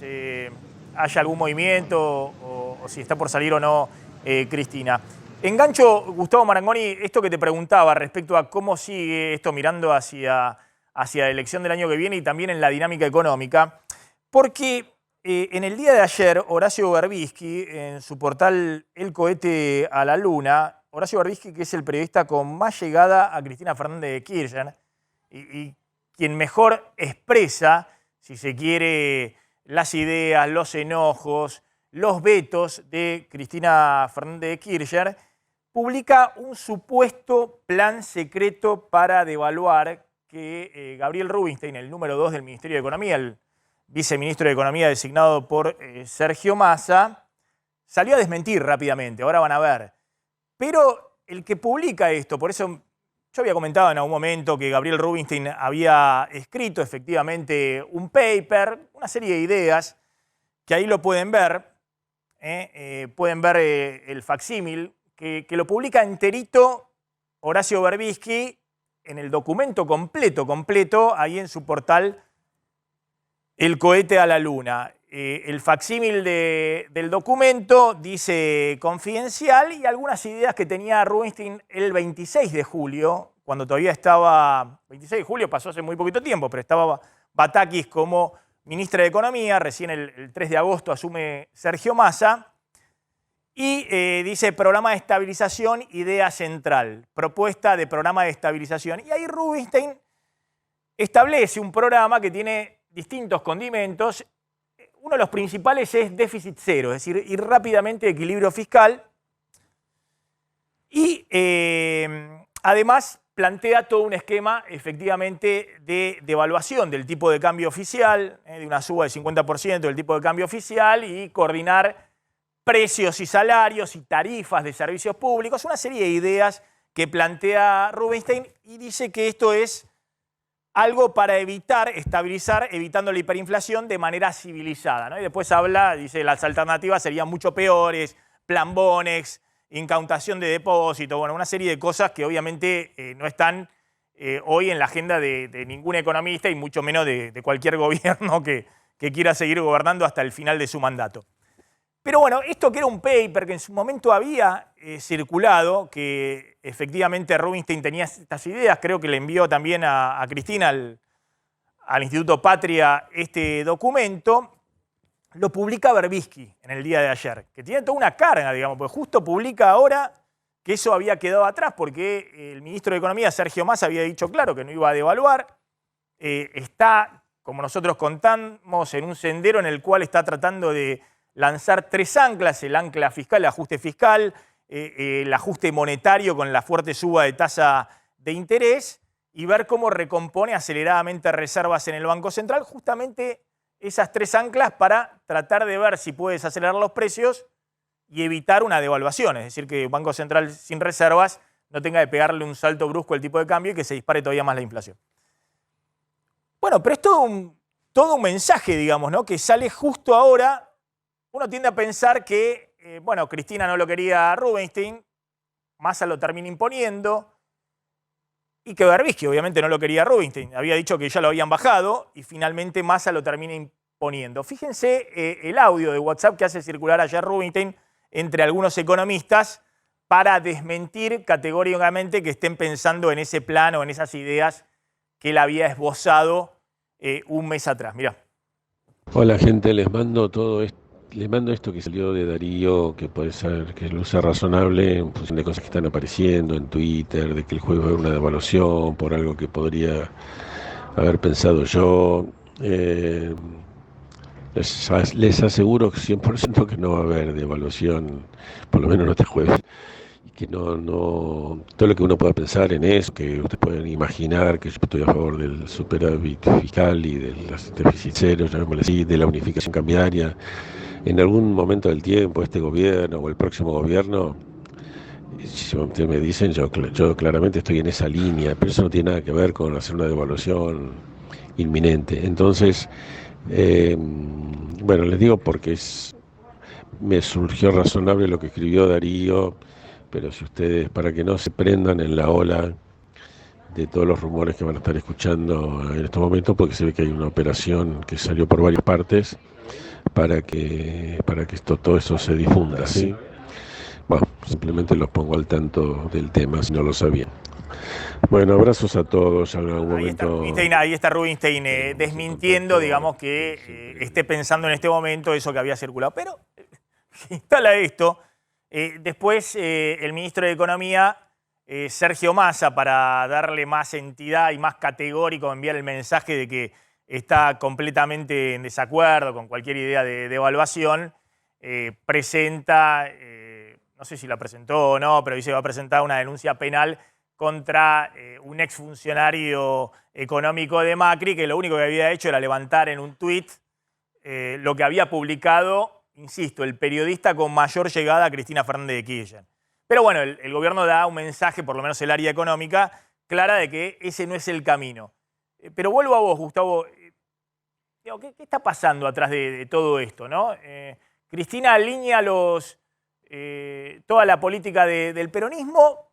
haya algún movimiento o si está por salir o no Cristina. Engancho, Gustavo Marangoni, esto que te preguntaba respecto a cómo sigue esto mirando hacia la elección del año que viene y también en la dinámica económica, porque en el día de ayer, Horacio Berbisky, en su portal El Cohete a la Luna, Horacio Berbisky, que es el periodista con más llegada a Cristina Fernández de Kirchner y quien mejor expresa, si se quiere, las ideas, los enojos, los vetos de Cristina Fernández de Kirchner, publica un supuesto plan secreto para devaluar que Gabriel Rubinstein, el número 2 del Ministerio de Economía, el viceministro de Economía designado por Sergio Massa, salió a desmentir rápidamente, ahora van a ver. Pero el que publica esto, por eso yo había comentado en algún momento que Gabriel Rubinstein había escrito efectivamente un paper, una serie de ideas, que ahí lo pueden ver, el facsímil, que lo publica enterito Horacio Berbisky en el documento completo, ahí en su portal El Cohete a la Luna. El facsímil del documento dice confidencial y algunas ideas que tenía Rubinstein el 26 de julio, cuando todavía estaba, 26 de julio pasó hace muy poquito tiempo, pero estaba Batakis como ministra de Economía, recién el 3 de agosto asume Sergio Massa, y dice programa de estabilización, idea central, propuesta de programa de estabilización. Y ahí Rubinstein establece un programa que tiene distintos condimentos. Uno de los principales es déficit cero, es decir, ir rápidamente a equilibrio fiscal. Y además plantea todo un esquema, efectivamente, de devaluación del tipo de cambio oficial, de una suba del 50% del tipo de cambio oficial y coordinar precios y salarios y tarifas de servicios públicos, una serie de ideas que plantea Rubinstein y dice que esto es algo para estabilizar, evitando la hiperinflación de manera civilizada, ¿no? Y después habla, dice, las alternativas serían mucho peores, plan Bonex, incautación de depósitos, bueno, una serie de cosas que obviamente no están hoy en la agenda de ningún economista y mucho menos de cualquier gobierno que quiera seguir gobernando hasta el final de su mandato. Pero bueno, esto que era un paper que en su momento había circulado, que efectivamente Rubinstein tenía estas ideas, creo que le envió también a Cristina al Instituto Patria este documento, lo publica Berbisky en el día de ayer, que tiene toda una carga, digamos, porque justo publica ahora que eso había quedado atrás porque el ministro de Economía, Sergio Massa, había dicho claro que no iba a devaluar. Está, como nosotros contamos, en un sendero en el cual está tratando de lanzar 3 anclas: el ancla fiscal, el ajuste fiscal, el ajuste monetario con la fuerte suba de tasa de interés y ver cómo recompone aceleradamente reservas en el Banco Central, justamente esas 3 anclas para tratar de ver si puede desacelerar los precios y evitar una devaluación, es decir, que el Banco Central sin reservas no tenga que pegarle un salto brusco al tipo de cambio y que se dispare todavía más la inflación. Bueno, pero es todo un mensaje, digamos, ¿no? Que sale justo ahora. Uno tiende a pensar que, bueno, Cristina no lo quería a Rubinstein, Massa lo termina imponiendo, y que Berbisky obviamente no lo quería a Rubinstein. Había dicho que ya lo habían bajado y finalmente Massa lo termina imponiendo. Fíjense el audio de WhatsApp que hace circular ayer Rubinstein entre algunos economistas para desmentir categóricamente que estén pensando en ese plan o en esas ideas que él había esbozado un mes atrás. Mirá. Hola gente, les mando todo esto. Les mando esto que salió de Darío, que puede ser que luce razonable en función de cosas que están apareciendo en Twitter, de que el jueves va a haber una devaluación por algo que podría haber pensado yo. Les aseguro 100% que no va a haber devaluación, por lo menos no este jueves. Y que no, todo lo que uno pueda pensar en eso, que ustedes pueden imaginar que yo estoy a favor del superávit fiscal y del déficit cero, llamémosle así, de la unificación cambiaria. En algún momento del tiempo, este gobierno o el próximo gobierno, si ustedes me dicen, yo claramente estoy en esa línea, pero eso no tiene nada que ver con hacer una devaluación inminente. Entonces, bueno, les digo porque me surgió razonable lo que escribió Darío, pero si ustedes, para que no se prendan en la ola de todos los rumores que van a estar escuchando en estos momentos, porque se ve que hay una operación que salió por varias partes, para que todo eso se difunda, ¿sí? Bueno, simplemente los pongo al tanto del tema, si no lo sabían. Bueno, abrazos a todos. En algún momento... Ahí está Rubinstein desmintiendo, digamos, que esté pensando en este momento eso que había circulado. Pero instala esto. Después, el ministro de Economía, Sergio Massa, para darle más entidad y más categórico, enviar el mensaje de que está completamente en desacuerdo con cualquier idea de devaluación, presenta, no sé si la presentó o no, pero dice que va a presentar una denuncia penal contra un exfuncionario económico de Macri, que lo único que había hecho era levantar en un tuit lo que había publicado, insisto, el periodista con mayor llegada a Cristina Fernández de Kirchner. Pero bueno, el gobierno da un mensaje, por lo menos el área económica, clara de que ese no es el camino. Pero vuelvo a vos, Gustavo. ¿Qué está pasando atrás de todo esto, ¿no? Cristina alinea toda la política del peronismo,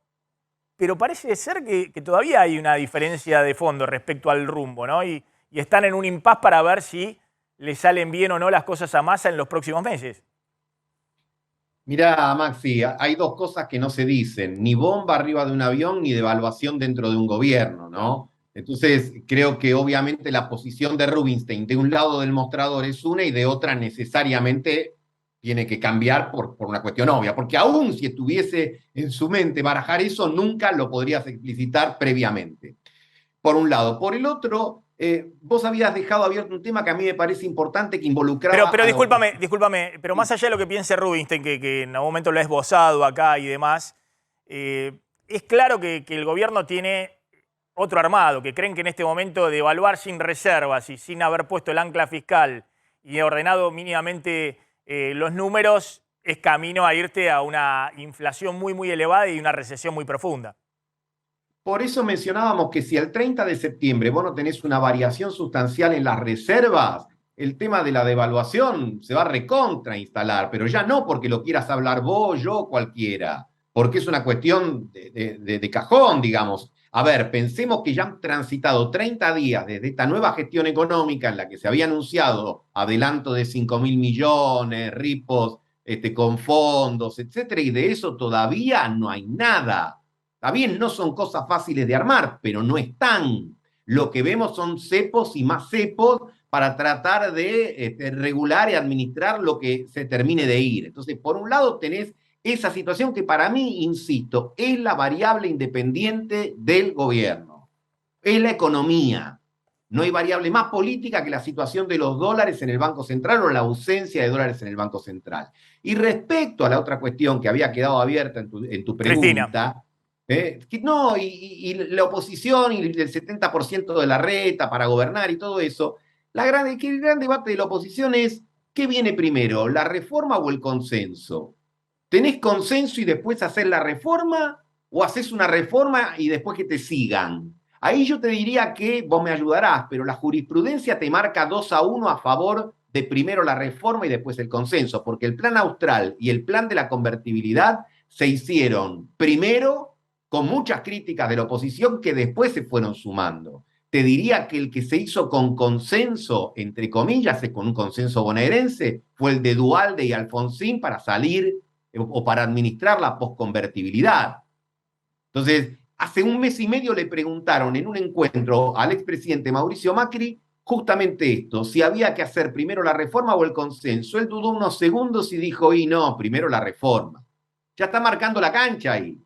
pero parece ser que todavía hay una diferencia de fondo respecto al rumbo, ¿no? Y están en un impasse para ver si le salen bien o no las cosas a Massa en los próximos meses. Mirá, Maxi, hay 2 cosas que no se dicen: ni bomba arriba de un avión, ni devaluación dentro de un gobierno, ¿no? Entonces, creo que obviamente la posición de Rubinstein de un lado del mostrador es una y de otra necesariamente tiene que cambiar por una cuestión obvia, porque aún si estuviese en su mente barajar eso, nunca lo podrías explicitar previamente. Por un lado. Por el otro, vos habías dejado abierto un tema que a mí me parece importante, que involucraba... Pero discúlpame, pero más allá de lo que piense Rubinstein, que en algún momento lo ha esbozado acá y demás, es claro que el gobierno tiene otro armado, que creen que en este momento devaluar sin reservas y sin haber puesto el ancla fiscal y ordenado mínimamente los números es camino a irte a una inflación muy, muy elevada y una recesión muy profunda. Por eso mencionábamos que si el 30 de septiembre vos no tenés una variación sustancial en las reservas, el tema de la devaluación se va a recontrainstalar, pero ya no porque lo quieras hablar vos, yo, cualquiera, porque es una cuestión de cajón, digamos. A ver, pensemos que ya han transitado 30 días desde esta nueva gestión económica en la que se había anunciado adelanto de 5.000 millones, ripos con fondos, etcétera, y de eso todavía no hay nada. Está bien, no son cosas fáciles de armar, pero no están. Lo que vemos son cepos y más cepos para tratar de regular y administrar lo que se termine de ir. Entonces, por un lado tenés esa situación que para mí, insisto, es la variable independiente del gobierno, es la economía. No hay variable más política que la situación de los dólares en el Banco Central o la ausencia de dólares en el Banco Central. Y respecto a la otra cuestión que había quedado abierta en tu pregunta, no, y la oposición y el 70% de la reta para gobernar y todo eso, el gran debate de la oposición es, ¿qué viene primero, la reforma o el consenso? ¿Tenés consenso y después hacer la reforma o haces una reforma y después que te sigan? Ahí yo te diría que vos me ayudarás, pero la jurisprudencia te marca 2-1 a favor de primero la reforma y después el consenso, porque el plan austral y el plan de la convertibilidad se hicieron primero con muchas críticas de la oposición que después se fueron sumando. Te diría que el que se hizo con consenso, entre comillas, con un consenso bonaerense, fue el de Duhalde y Alfonsín para salir o para administrar la posconvertibilidad. Entonces, hace un mes y medio le preguntaron en un encuentro al expresidente Mauricio Macri justamente esto, si había que hacer primero la reforma o el consenso. Él dudó unos segundos y dijo, y no, primero la reforma. Ya está marcando la cancha ahí.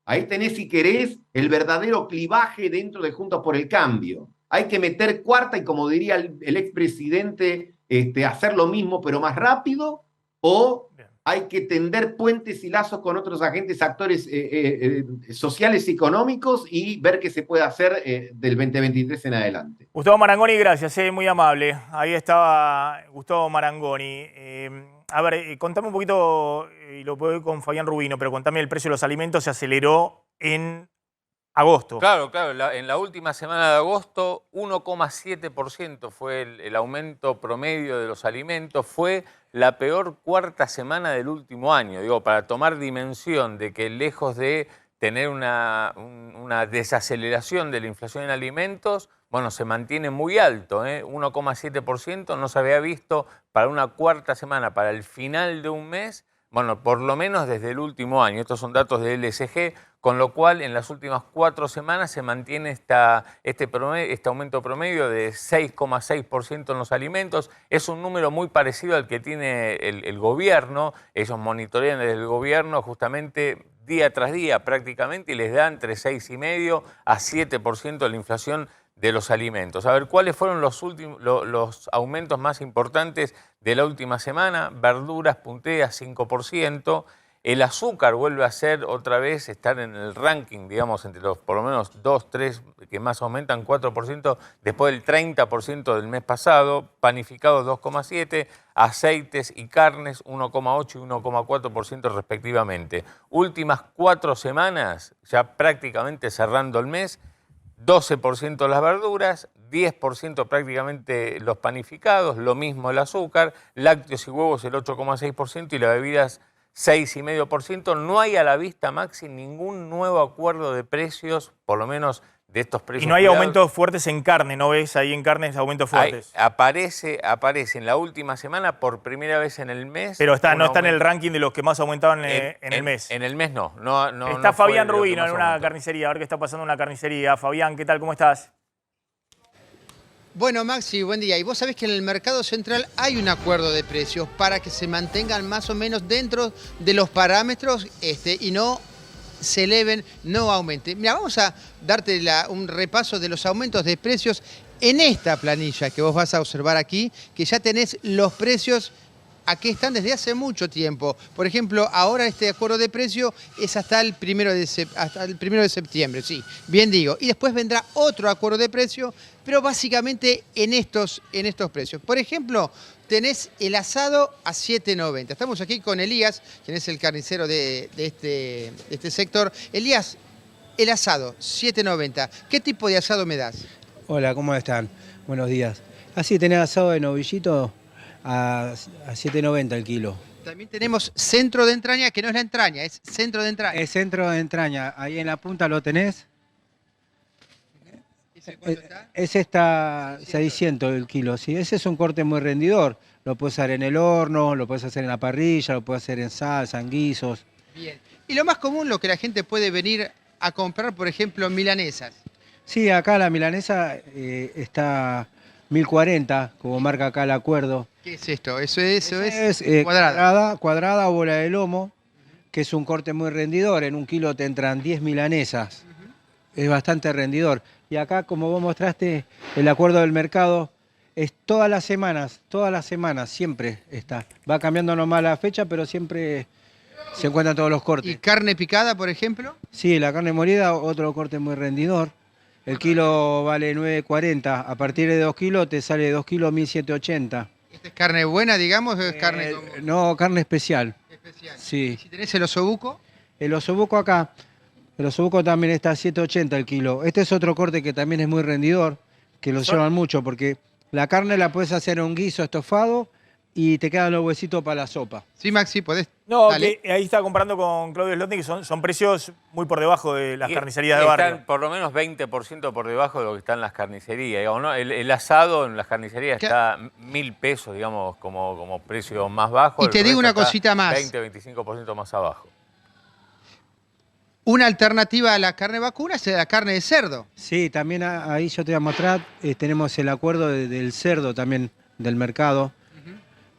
Ahí tenés, si querés, el verdadero clivaje dentro de Juntos por el Cambio. Hay que meter cuarta y, como diría el expresidente, hacer lo mismo pero más rápido, o hay que tender puentes y lazos con otros agentes, actores sociales y económicos y ver qué se puede hacer del 2023 en adelante. Gustavo Marangoni, gracias, muy amable. Ahí estaba Gustavo Marangoni. A ver, contame un poquito, y lo puedo ir con Fabián Rubino, pero contame, el precio de los alimentos se aceleró en agosto. Claro, en la última semana de agosto 1,7% fue el aumento promedio de los alimentos, fue la peor cuarta semana del último año. Digo, para tomar dimensión de que lejos de tener una desaceleración de la inflación en alimentos, bueno, se mantiene muy alto, 1,7%, no se había visto para una cuarta semana, para el final de un mes, bueno, por lo menos desde el último año. Estos son datos de LSG, con lo cual en las últimas 4 semanas se mantiene este aumento promedio de 6,6% en los alimentos. Es un número muy parecido al que tiene el gobierno. Ellos monitorean desde el gobierno justamente día tras día prácticamente y les dan entre 6,5% a 7% de la inflación de los alimentos. A ver, ¿cuáles fueron los aumentos más importantes de la última semana? Verduras puntea 5%, el azúcar vuelve a ser otra vez, estar en el ranking, digamos, entre los por lo menos 2, 3 que más aumentan, 4%, después del 30% del mes pasado, panificados 2,7%, aceites y carnes 1,8% y 1,4% respectivamente. Últimas 4 semanas, ya prácticamente cerrando el mes, 12% las verduras, 10% prácticamente los panificados, lo mismo el azúcar, lácteos y huevos el 8,6% y las bebidas 6,5%. No hay a la vista, Maxi, ningún nuevo acuerdo de precios, por lo menos de estos precios. Y no hay aumentos fuertes en carne, ¿no ves ahí en carnes aumentos fuertes? Aparece en la última semana por primera vez en el mes. Pero no está en el ranking de los que más aumentaban en el mes. En el mes no. Está Fabián Rubino en una carnicería, a ver qué está pasando en una carnicería. Fabián, ¿qué tal? ¿Cómo estás? Bueno, Maxi, buen día. Y vos sabés que en el mercado central hay un acuerdo de precios para que se mantengan más o menos dentro de los parámetros y no se eleven, no aumenten. Mira, vamos a darte un repaso de los aumentos de precios en esta planilla que vos vas a observar aquí, que ya tenés los precios aquí están desde hace mucho tiempo. Por ejemplo, ahora este acuerdo de precio es hasta el 1 de septiembre, sí, bien digo. Y después vendrá otro acuerdo de precio, pero básicamente en estos precios. Por ejemplo, tenés el asado a 7,90. Estamos aquí con Elías, quien es el carnicero de este sector. Elías, el asado, 7,90. ¿Qué tipo de asado me das? Hola, ¿cómo están? Buenos días. Así tenés asado de novillito a 7.90 el kilo. También tenemos centro de entraña, que no es la entraña, es centro de entraña. Es centro de entraña, ahí en la punta lo tenés. ¿Ese cuánto está? Ese está 600 el kilo, sí. Ese es un corte muy rendidor. Lo puedes hacer en el horno, lo puedes hacer en la parrilla, lo puedes hacer en salsa, en guisos. Bien. Y lo más común, lo que la gente puede venir a comprar, por ejemplo, milanesas. Sí, acá la milanesa está 1040, como marca acá el acuerdo. ¿Qué es esto? Eso es cuadrada. Cuadrada o bola de lomo, que es un corte muy rendidor. En un kilo te entran 10 milanesas. Es bastante rendidor. Y acá, como vos mostraste, el acuerdo del mercado es todas las semanas, siempre está. Va cambiando nomás la fecha, pero siempre se encuentran todos los cortes. ¿Y carne picada, por ejemplo? Sí, la carne molida, otro corte muy rendidor. El kilo vale 9.40. A partir de 2 kilos te sale 2 kilos 1.780. ¿Esta es carne buena, digamos, o es carne No, carne especial. especial? Sí. ¿Y si tenés el osobuco? El osobuco acá, el osobuco también está a 7.80 el kilo. Este es otro corte que también es muy rendidor, que lo llevan mucho, porque la carne la puedes hacer en un guiso estofado y te quedan los huesitos para la sopa. Sí, Maxi, podés. No, Dale. que ahí está comparando con Claudio Slotnik, que son precios muy por debajo de las carnicerías de Están barrio. por lo menos 20% por debajo de lo que está en las carnicerías. Digamos, ¿no? El asado en las carnicerías está 1.000 pesos, digamos, como precio más bajo. Y te digo una cosita más. 20-25% más abajo. Una alternativa a la carne vacuna es la carne de cerdo. Sí, también ahí yo te voy a mostrar, tenemos el acuerdo del cerdo también del mercado.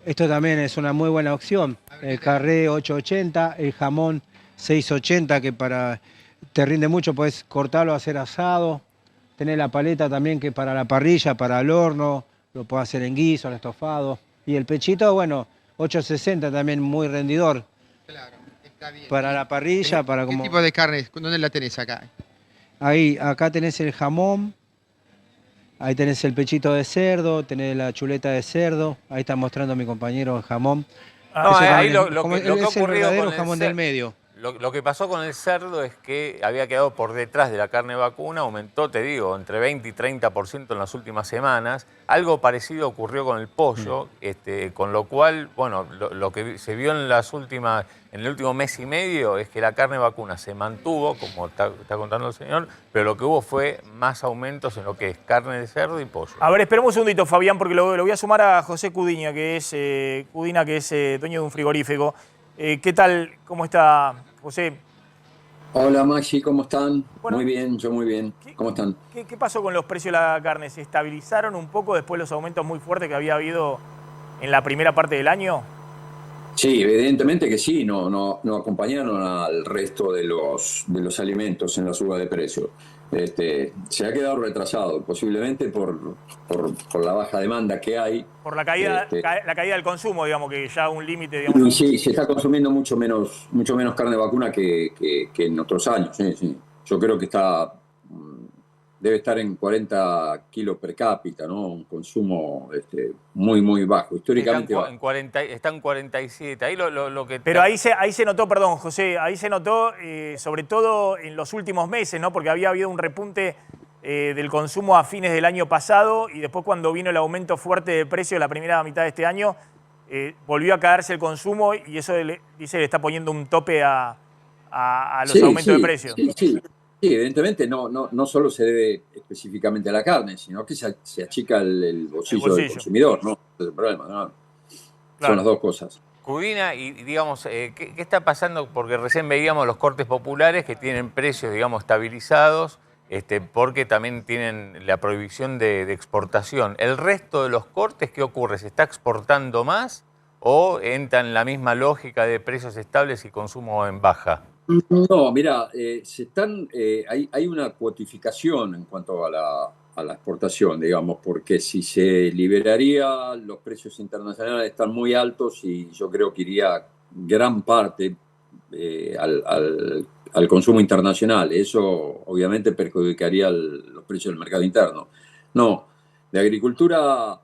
Esto también es una muy buena opción. El carré 8.80, el jamón 6.80, que te rinde mucho, puedes cortarlo, hacer asado. Tenés la paleta también, que para la parrilla, para el horno, lo puedes hacer en guiso, en estofado. Y el pechito, bueno, 8.60 también muy rendidor. Claro, está bien. Para la parrilla, para ¿Qué como... tipo de carne? ¿Dónde la tenés acá? Ahí, acá tenés el jamón. Ahí tenés el pechito de cerdo, tenés la chuleta de cerdo. Ahí está mostrando mi compañero el jamón. No, Ese ahí también lo que es ha el ocurrido verdadero con el jamón del medio. Lo que pasó con el cerdo es que había quedado por detrás de la carne vacuna, aumentó, te digo, entre 20 y 30% en las últimas semanas. Algo parecido ocurrió con el pollo, con lo cual, bueno, lo que se vio en el último mes y medio es que la carne vacuna se mantuvo, como está contando el señor, pero lo que hubo fue más aumentos en lo que es carne de cerdo y pollo. A ver, esperemos un segundito, Fabián, porque lo voy a sumar a José Cudina, que es dueño de un frigorífico. ¿Qué tal? ¿Cómo está, José? Hola Maxi, ¿cómo están? Bueno, muy bien, yo muy bien. ¿Cómo están? ¿Qué pasó con los precios de la carne? ¿Se estabilizaron un poco después de los aumentos muy fuertes que había habido en la primera parte del año? Sí, evidentemente que sí, no acompañaron al resto de los alimentos en la suba de precio. Se ha quedado retrasado, posiblemente por la baja demanda que hay. Por la caída del consumo, digamos, que ya un límite, digamos. Sí, se está consumiendo mucho menos carne vacuna que en otros años. Sí. Yo creo que debe estar en 40 kilos per cápita, ¿no? Un consumo muy bajo, históricamente bajo. Está en 47. Ahí lo que... Pero ahí se notó, perdón, José, ahí se notó sobre todo en los últimos meses, ¿no? Porque había habido un repunte del consumo a fines del año pasado y después cuando vino el aumento fuerte de precios la primera mitad de este año, volvió a caerse el consumo y eso dice le está poniendo un tope a los aumentos de precios. Sí, evidentemente no solo se debe específicamente a la carne, sino que se achica el bolsillo del consumidor, ¿no? Ese es el problema, ¿no? Claro. Son las dos cosas. Cudina, y digamos, ¿qué está pasando? Porque recién veíamos los cortes populares que tienen precios, digamos, estabilizados, porque también tienen la prohibición de exportación. ¿El resto de los cortes qué ocurre? ¿Se está exportando más o entra en la misma lógica de precios estables y consumo en baja? No, mira, hay una cuotificación en cuanto a la exportación, digamos, porque si se liberaría, los precios internacionales están muy altos y yo creo que iría gran parte al consumo internacional. Eso obviamente perjudicaría los precios del mercado interno. No, de agricultura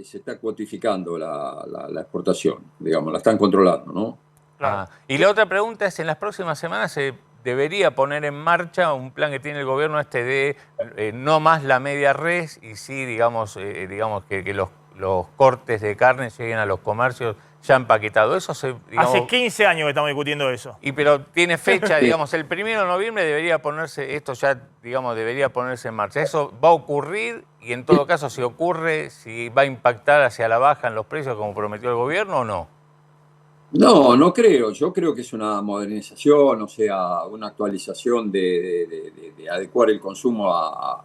se está cuotificando la exportación, digamos, la están controlando, ¿no? Claro. Y la otra pregunta es, ¿en las próximas semanas se debería poner en marcha un plan que tiene el gobierno de no más la media res y sí, digamos que los cortes de carne lleguen a los comercios ya empaquetados. Eso hace 15 años que estamos discutiendo eso. Pero tiene fecha, digamos, el 1 de noviembre debería ponerse, esto ya, digamos, debería ponerse en marcha. Eso va a ocurrir y en todo caso, si ocurre, si va a impactar hacia la baja en los precios como prometió el gobierno o no. No, no creo. Yo creo que es una modernización, o sea, una actualización de adecuar el consumo a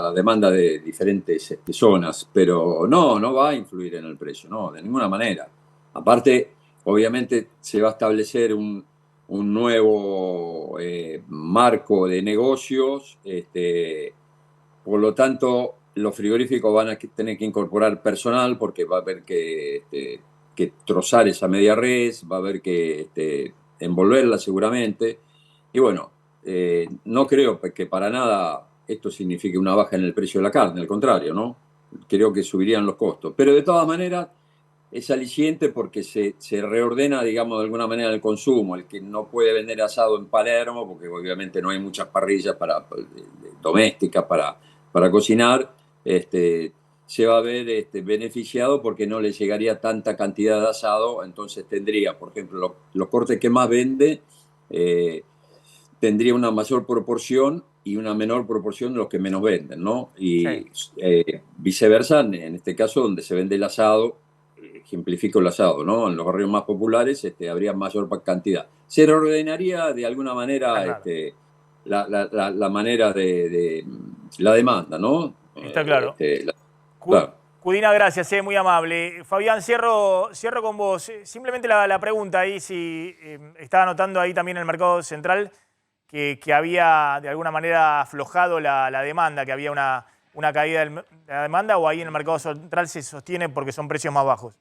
la demanda de diferentes zonas, pero no va a influir en el precio, no, de ninguna manera. Aparte, obviamente se va a establecer un nuevo marco de negocios, por lo tanto, los frigoríficos van a tener que incorporar personal porque va a haber que trozar esa media res, va a haber que envolverla seguramente. Y bueno, no creo que para nada esto signifique una baja en el precio de la carne, al contrario, ¿no? Creo que subirían los costos. Pero de todas maneras es aliciente porque se reordena, digamos, de alguna manera el consumo. El que no puede vender asado en Palermo, porque obviamente no hay muchas parrillas domésticas para cocinar, se va a ver beneficiado porque no le llegaría tanta cantidad de asado, entonces tendría, por ejemplo, los cortes que más vende, tendría una mayor proporción y una menor proporción de los que menos venden, ¿no? Y viceversa, en este caso, donde se vende el asado, ejemplifico el asado, ¿no? En los barrios más populares habría mayor cantidad. Se reordenaría de alguna manera la manera de la demanda, ¿no? Está claro. Claro. Cudina, gracias, muy amable. Fabián, cierro con vos. Simplemente la pregunta ahí, si estaba notando ahí también en el mercado central que había de alguna manera aflojado la demanda, que había una caída de la demanda, o ahí en el mercado central se sostiene porque son precios más bajos.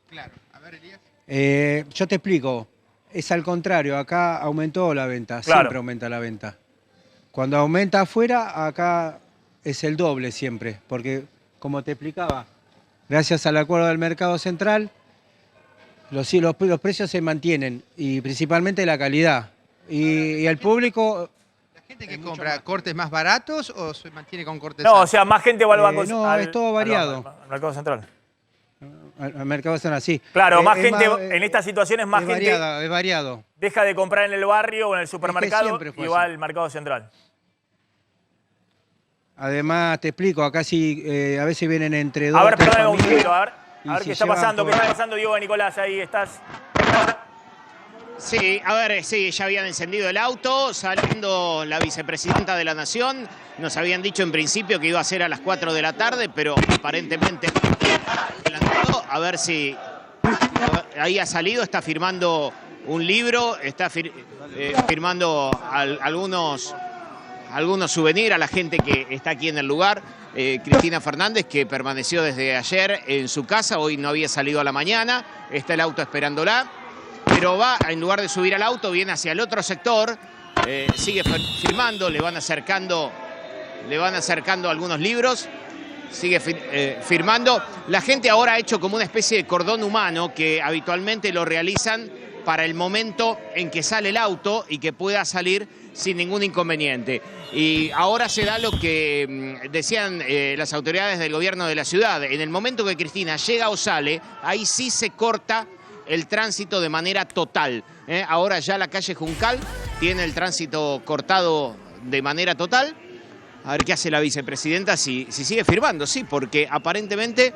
Claro. A ver, Elías. Yo te explico. Es al contrario, acá aumentó la venta, claro. Siempre aumenta la venta. Cuando aumenta afuera, acá es el doble siempre, porque como te explicaba, gracias al acuerdo del mercado central, los precios se mantienen y principalmente la calidad. Y el público... ¿La gente que compra cortes más baratos o se mantiene con cortes altos? O sea, más gente va al banco no, es todo variado. Al mercado central. Al mercado central, sí. Claro, más gente, en estas situaciones más gente es variado. Deja de comprar en el barrio o en el supermercado y va así. al mercado central. Además, te explico, acá sí, a veces vienen entre dos. A ver, perdóname un segundo, a ver si qué está pasando, Diego de Nicolás, ahí estás. Sí, a ver, sí, ya habían encendido el auto, saliendo la vicepresidenta de la Nación. Nos habían dicho en principio que iba a ser a las 4 de la tarde, pero aparentemente adelantado. A ver si ahí ha salido, está firmando un libro, está firmando algunos souvenirs a la gente que está aquí en el lugar. Cristina Fernández, que permaneció desde ayer en su casa, hoy no había salido a la mañana, está el auto esperándola, pero va, en lugar de subir al auto, viene hacia el otro sector, sigue firmando, le van acercando algunos libros, sigue firmando. La gente ahora ha hecho como una especie de cordón humano que habitualmente lo realizan para el momento en que sale el auto y que pueda salir sin ningún inconveniente. Y ahora se da lo que decían las autoridades del gobierno de la ciudad. En el momento que Cristina llega o sale, ahí sí se corta el tránsito de manera total. Ahora ya la calle Juncal tiene el tránsito cortado de manera total. A ver qué hace la vicepresidenta, si sigue firmando, sí, porque aparentemente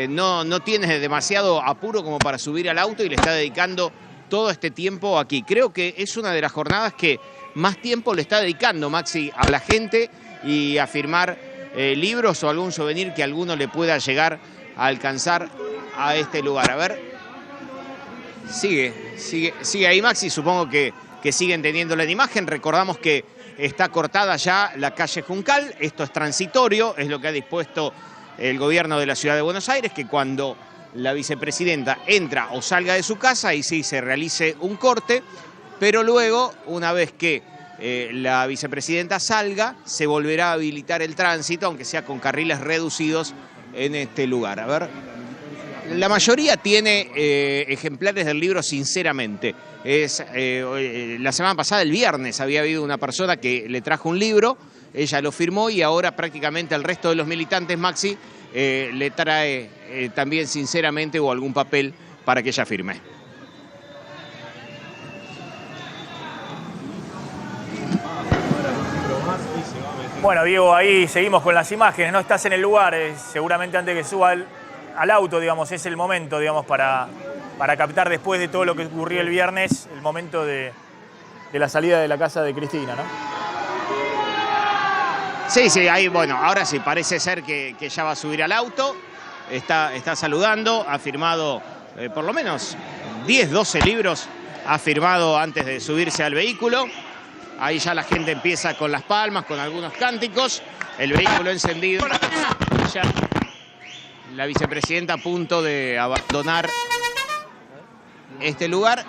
no tiene demasiado apuro como para subir al auto y le está dedicando todo este tiempo aquí. Creo que es una de las jornadas que más tiempo le está dedicando Maxi a la gente y a firmar libros o algún souvenir que alguno le pueda llegar a alcanzar a este lugar. A ver, sigue ahí Maxi, supongo que siguen teniéndola en imagen. Recordamos que está cortada ya la calle Juncal, esto es transitorio, es lo que ha dispuesto el gobierno de la Ciudad de Buenos Aires, que cuando la vicepresidenta entra o salga de su casa, ahí sí se realice un corte, pero luego, una vez que la vicepresidenta salga, se volverá a habilitar el tránsito, aunque sea con carriles reducidos en este lugar. A ver. La mayoría tiene ejemplares del libro Sinceramente. La semana pasada, el viernes, había habido una persona que le trajo un libro, ella lo firmó y ahora prácticamente el resto de los militantes, Maxi, le trae también Sinceramente o algún papel para que ella firme. Bueno, Diego, ahí seguimos con las imágenes, ¿no? Estás en el lugar, seguramente antes que suba al auto, digamos, es el momento, digamos, para captar después de todo lo que ocurrió el viernes, el momento de la salida de la casa de Cristina, ¿no? Sí, ahí, bueno, ahora sí, parece ser que ya va a subir al auto, está saludando, ha firmado por lo menos 10, 12 libros, ha firmado antes de subirse al vehículo. Ahí ya la gente empieza con las palmas, con algunos cánticos. El vehículo encendido. Ya la vicepresidenta a punto de abandonar este lugar.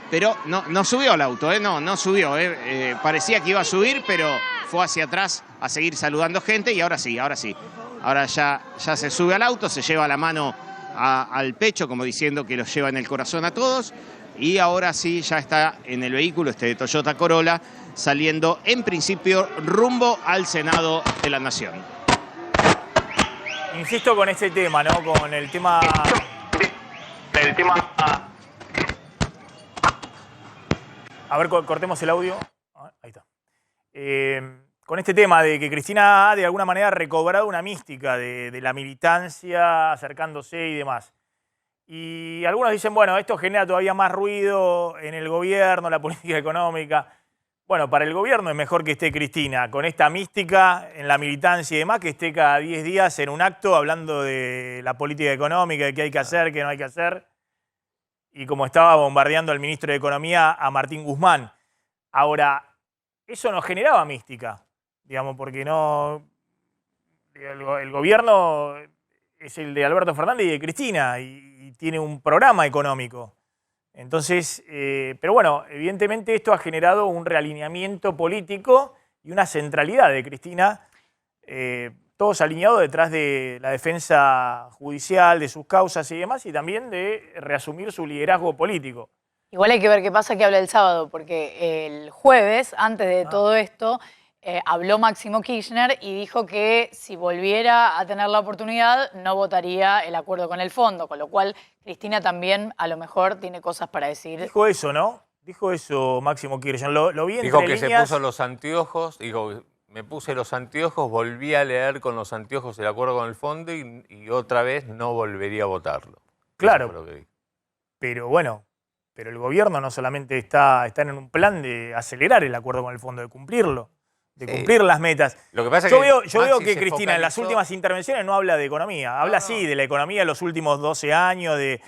Pero no subió al auto, no subió. Parecía que iba a subir, pero fue hacia atrás a seguir saludando gente. Y ahora sí. Ahora ya se sube al auto, se lleva la mano al pecho, como diciendo que los lleva en el corazón a todos. Y ahora sí, ya está en el vehículo, este Toyota Corolla, saliendo en principio rumbo al Senado de la Nación. Insisto con este tema, ¿no? Con el tema... A ver, cortemos el audio. Ahí está. Con este tema de que Cristina ha de alguna manera recobrado una mística de la militancia acercándose y demás. Y algunos dicen, bueno, esto genera todavía más ruido en el gobierno, la política económica. Bueno, para el gobierno es mejor que esté Cristina, con esta mística en la militancia y demás, que esté cada 10 días en un acto hablando de la política económica, de qué hay que hacer, qué no hay que hacer. Y como estaba bombardeando al ministro de Economía, a Martín Guzmán. Ahora, eso no generaba mística, digamos, porque no... El gobierno es el de Alberto Fernández y de Cristina, y tiene un programa económico. Entonces, pero bueno, evidentemente esto ha generado un realineamiento político y una centralidad de Cristina, todos alineados detrás de la defensa judicial, de sus causas y demás, y también de reasumir su liderazgo político. Igual hay que ver qué pasa que habla el sábado, porque el jueves, antes de todo esto, habló Máximo Kirchner y dijo que si volviera a tener la oportunidad no votaría el acuerdo con el fondo, con lo cual Cristina también a lo mejor tiene cosas para decir. Dijo eso, ¿no? Dijo eso Máximo Kirchner, lo vi entre dijo que líneas. se puso los anteojos, dijo, me puse los anteojos, volví a leer con los anteojos el acuerdo con el fondo y otra vez no volvería a votarlo. Claro, pero bueno, pero el gobierno no solamente está en un plan de acelerar el acuerdo con el fondo, de cumplirlo. De cumplir las metas. Lo que pasa yo es que veo que Cristina en las últimas intervenciones no habla de economía. Habla sí de la economía de los últimos 12 años, de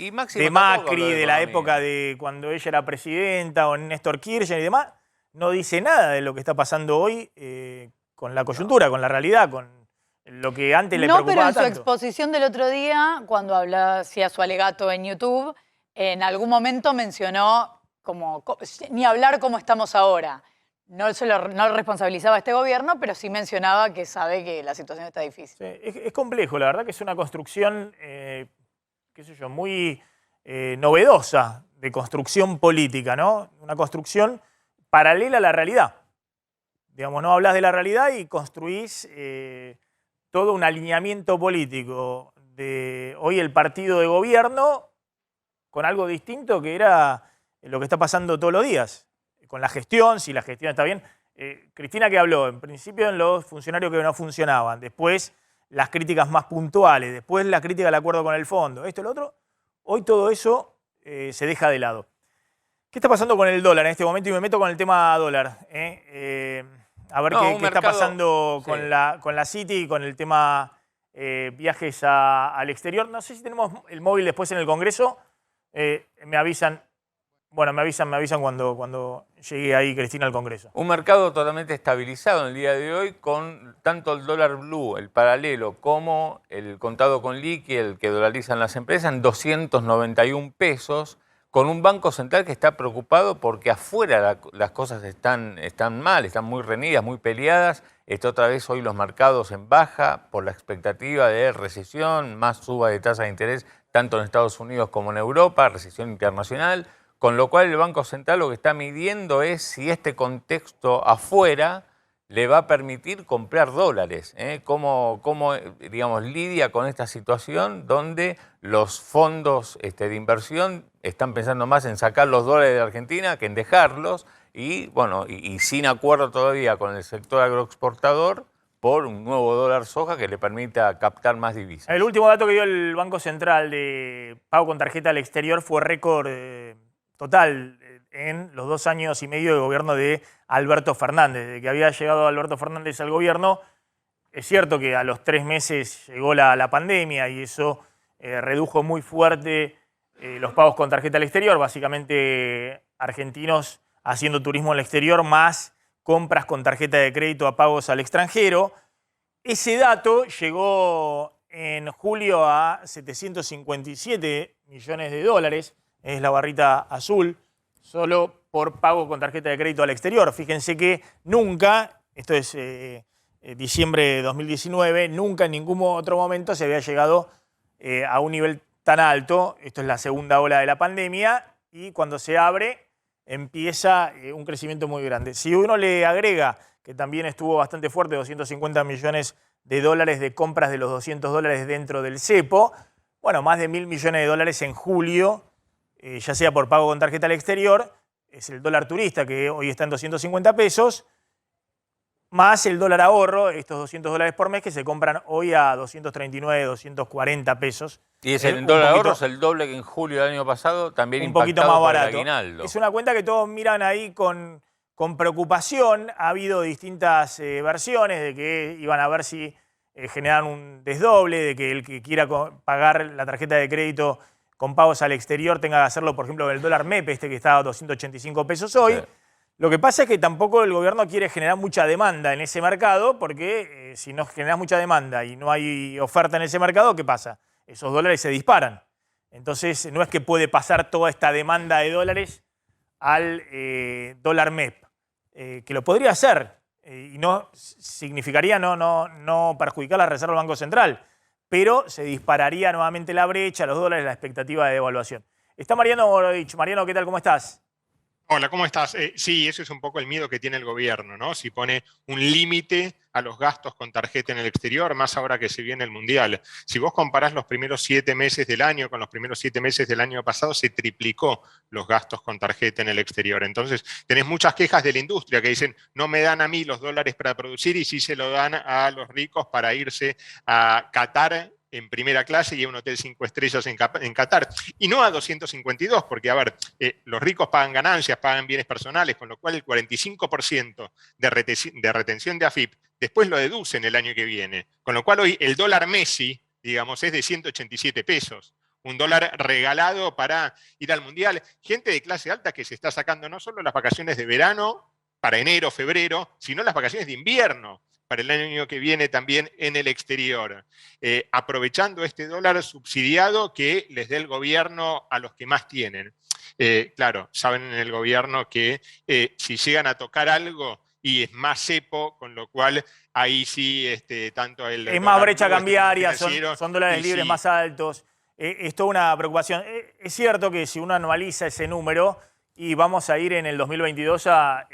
Macri, de la época de cuando ella era presidenta, o Néstor Kirchner y demás. No dice nada de lo que está pasando hoy con la coyuntura, con la realidad, con lo que antes le preocupaba pero en tanto. su exposición del otro día, cuando hacía su alegato en YouTube, en algún momento mencionó ni hablar cómo estamos ahora. No lo responsabilizaba a este gobierno, pero sí mencionaba que sabe que la situación está difícil. Sí, es complejo, la verdad que es una construcción, qué sé yo, muy novedosa de construcción política, ¿no? Una construcción paralela a la realidad. Digamos, no hablas de la realidad y construís todo un alineamiento político de hoy el partido de gobierno con algo distinto que era lo que está pasando todos los días. Con la gestión, si la gestión está bien. Cristina, que habló, en principio en los funcionarios que no funcionaban, después las críticas más puntuales, después la crítica al acuerdo con el fondo, esto y lo otro. Hoy todo eso se deja de lado. ¿Qué está pasando con el dólar en este momento? Y me meto con el tema dólar. A ver qué está pasando con la Citi y con el tema viajes al exterior. No sé si tenemos el móvil después en el Congreso. Me avisan. Bueno, me avisan cuando llegue ahí Cristina al Congreso. Un mercado totalmente estabilizado en el día de hoy con tanto el dólar blue, el paralelo, como el contado con liqui, el que dolarizan las empresas, en 291 pesos, con un Banco Central que está preocupado porque afuera las cosas están mal, están muy reñidas, muy peleadas. Está otra vez hoy los mercados en baja por la expectativa de recesión, más suba de tasa de interés tanto en Estados Unidos como en Europa, recesión internacional, con lo cual el Banco Central lo que está midiendo es si este contexto afuera le va a permitir comprar dólares. ¿Cómo, digamos, lidia con esta situación donde los fondos de inversión están pensando más en sacar los dólares de Argentina que en dejarlos y, bueno, y sin acuerdo todavía con el sector agroexportador por un nuevo dólar soja que le permita captar más divisas? El último dato que dio el Banco Central de pago con tarjeta al exterior fue récord total en los 2 años y medio de gobierno de Alberto Fernández. Desde que había llegado Alberto Fernández al gobierno, es cierto que a los 3 meses llegó la pandemia y eso redujo muy fuerte los pagos con tarjeta al exterior, básicamente argentinos haciendo turismo al exterior más compras con tarjeta de crédito a pagos al extranjero. Ese dato llegó en julio a 757 millones de dólares, es la barrita azul, solo por pago con tarjeta de crédito al exterior. Fíjense que nunca, esto es diciembre de 2019, nunca en ningún otro momento se había llegado a un nivel tan alto. Esto es la segunda ola de la pandemia y cuando se abre empieza un crecimiento muy grande. Si uno le agrega que también estuvo bastante fuerte, 250 millones de dólares de compras de los 200 dólares dentro del cepo, bueno, más de 1.000 millones de dólares en julio, ya sea por pago con tarjeta al exterior, es el dólar turista que hoy está en 250 pesos, más el dólar ahorro, estos 200 dólares por mes que se compran hoy a 239, 240 pesos. Y es el dólar ahorro es el doble que en julio del año pasado, también un poquito más barato. Por el aguinaldo. Es una cuenta que todos miran ahí con preocupación. Ha habido distintas versiones de que iban a ver si generan un desdoble, de que el que quiera pagar la tarjeta de crédito con pagos al exterior tenga que hacerlo, por ejemplo, el dólar MEP, que está a 285 pesos hoy. Sí. Lo que pasa es que tampoco el gobierno quiere generar mucha demanda en ese mercado, porque si no generas mucha demanda y no hay oferta en ese mercado, ¿qué pasa? Esos dólares se disparan. Entonces, no es que puede pasar toda esta demanda de dólares al dólar MEP, que lo podría hacer y no significaría no perjudicar la reserva del Banco Central, pero se dispararía nuevamente la brecha, los dólares, la expectativa de devaluación. Está Mariano Morovich. Mariano, ¿qué tal? ¿Cómo estás? Hola, ¿cómo estás? Sí, eso es un poco el miedo que tiene el gobierno, ¿no? Si pone un límite a los gastos con tarjeta en el exterior, más ahora que se viene el Mundial. Si vos comparás los primeros 7 meses del año con los primeros 7 meses del año pasado, se triplicó los gastos con tarjeta en el exterior. Entonces, tenés muchas quejas de la industria que dicen, no me dan a mí los dólares para producir y sí se lo dan a los ricos para irse a Qatar en primera clase y a un hotel 5 estrellas en Qatar. Y no a 252, porque, a ver, los ricos pagan ganancias, pagan bienes personales, con lo cual el 45% de retención de AFIP después lo deducen el año que viene. Con lo cual hoy el dólar Messi, digamos, es de 187 pesos. Un dólar regalado para ir al Mundial. Gente de clase alta que se está sacando no solo las vacaciones de verano, para enero, febrero, sino las vacaciones de invierno, para el año que viene también en el exterior, aprovechando este dólar subsidiado que les dé el gobierno a los que más tienen. Claro, saben en el gobierno que si llegan a tocar algo y es más cepo, con lo cual ahí sí tanto el... Es más brecha cambiaria, son dólares libres sí, más altos, es toda una preocupación. Es cierto que si uno anualiza ese número, y vamos a ir en el 2022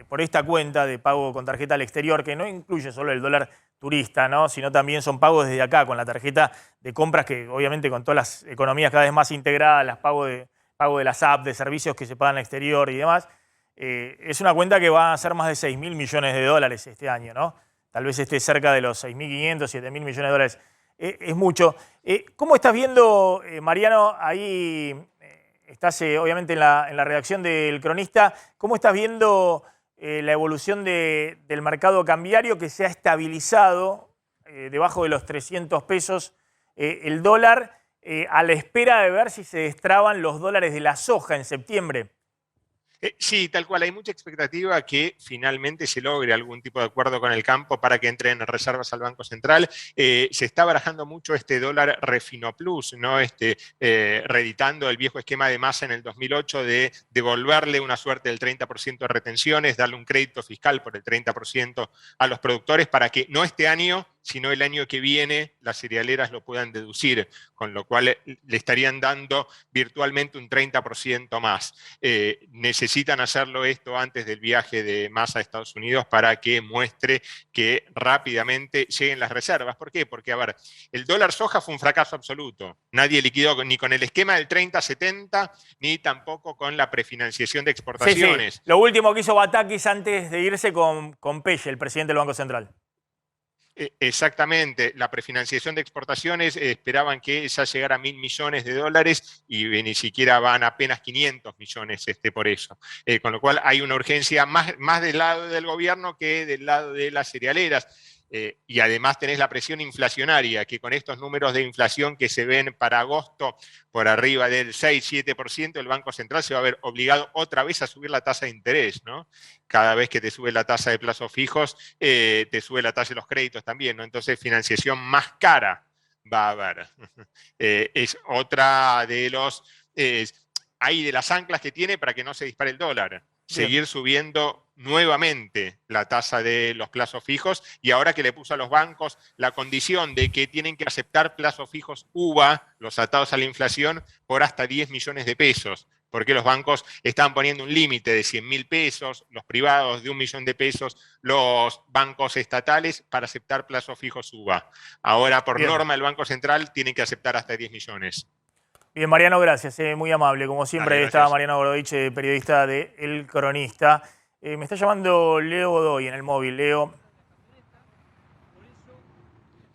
por esta cuenta de pago con tarjeta al exterior, que no incluye solo el dólar turista, ¿no? Sino también son pagos desde acá, con la tarjeta de compras que obviamente con todas las economías cada vez más integradas, las pago de las apps, de servicios que se pagan al exterior y demás, es una cuenta que va a ser más de 6.000 millones de dólares este año, ¿no? Tal vez esté cerca de los 6.500, 7.000 millones de dólares. Es mucho. ¿Cómo estás viendo, Mariano, ahí... Estás obviamente en la redacción del Cronista. ¿Cómo estás viendo la evolución del mercado cambiario que se ha estabilizado debajo de los 300 pesos el dólar a la espera de ver si se destraban los dólares de la soja en septiembre? Sí, tal cual. Hay mucha expectativa que finalmente se logre algún tipo de acuerdo con el campo para que entren reservas al Banco Central. Se está barajando mucho este dólar Refino Plus, ¿no? Reeditando el viejo esquema de Massa en el 2008 de devolverle una suerte del 30% de retenciones, darle un crédito fiscal por el 30% a los productores para que no este año, sino el año que viene, las cerealeras lo puedan deducir, con lo cual le estarían dando virtualmente un 30% más. Necesitan hacerlo esto antes del viaje de Massa a Estados Unidos para que muestre que rápidamente lleguen las reservas. ¿Por qué? Porque, a ver, el dólar soja fue un fracaso absoluto. Nadie liquidó ni con el esquema del 30-70, ni tampoco con la prefinanciación de exportaciones. Sí. Lo último que hizo Batakis antes de irse con Pelle, el presidente del Banco Central. Exactamente, la prefinanciación de exportaciones esperaban que ya llegara a 1.000 millones de dólares y ni siquiera van apenas 500 millones por eso. Con lo cual hay una urgencia más del lado del gobierno que del lado de las cerealeras. Y además tenés la presión inflacionaria, que con estos números de inflación que se ven para agosto por arriba del 6-7%, el Banco Central se va a ver obligado otra vez a subir la tasa de interés, ¿no? Cada vez que te sube la tasa de plazos fijos, te sube la tasa de los créditos también, ¿no? Entonces financiación más cara va a haber. Es otra de los... hay de las anclas que tiene para que no se dispare el dólar. Seguir subiendo nuevamente la tasa de los plazos fijos y ahora que le puso a los bancos la condición de que tienen que aceptar plazos fijos UVA, los atados a la inflación, por hasta 10 millones de pesos, porque los bancos están poniendo un límite de 100.000 pesos, los privados de 1 millón de pesos, los bancos estatales para aceptar plazos fijos UVA. Ahora, por norma, el Banco Central tiene que aceptar hasta 10 millones. Bien, Mariano, gracias. Muy amable. Como siempre, ahí está Mariano Gorodich, periodista de El Cronista. Me está llamando Leo Godoy en el móvil. Leo.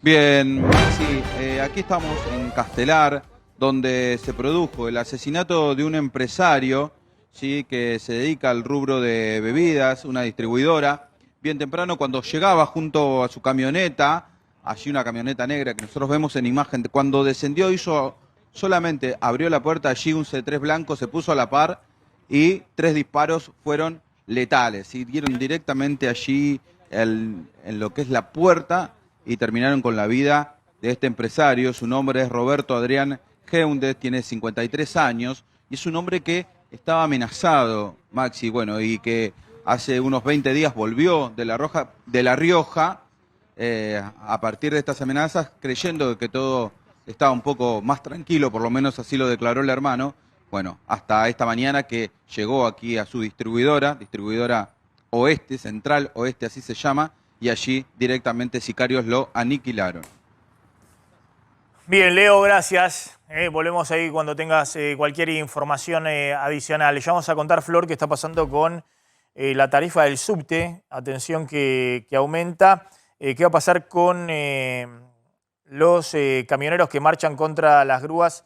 Bien, Maxi, aquí estamos en Castelar, donde se produjo el asesinato de un empresario, ¿sí?, que se dedica al rubro de bebidas, una distribuidora. Bien temprano, cuando llegaba junto a su camioneta, allí una camioneta negra que nosotros vemos en imagen, cuando descendió solamente abrió la puerta, allí un C3 blanco se puso a la par y 3 disparos fueron letales. Y dieron directamente allí en lo que es la puerta y terminaron con la vida de este empresario. Su nombre es Roberto Adrián Geundes, tiene 53 años y es un hombre que estaba amenazado, Maxi, bueno, y que hace unos 20 días volvió de La Rioja a partir de estas amenazas, creyendo que todo estaba un poco más tranquilo, por lo menos así lo declaró el hermano. Bueno, hasta esta mañana que llegó aquí a su distribuidora Oeste, Central Oeste, así se llama, y allí directamente sicarios lo aniquilaron. Bien, Leo, gracias. Volvemos ahí cuando tengas cualquier información adicional. Le vamos a contar, Flor, qué está pasando con la tarifa del subte. Atención que aumenta. ¿Qué va a pasar con los camioneros que marchan contra las grúas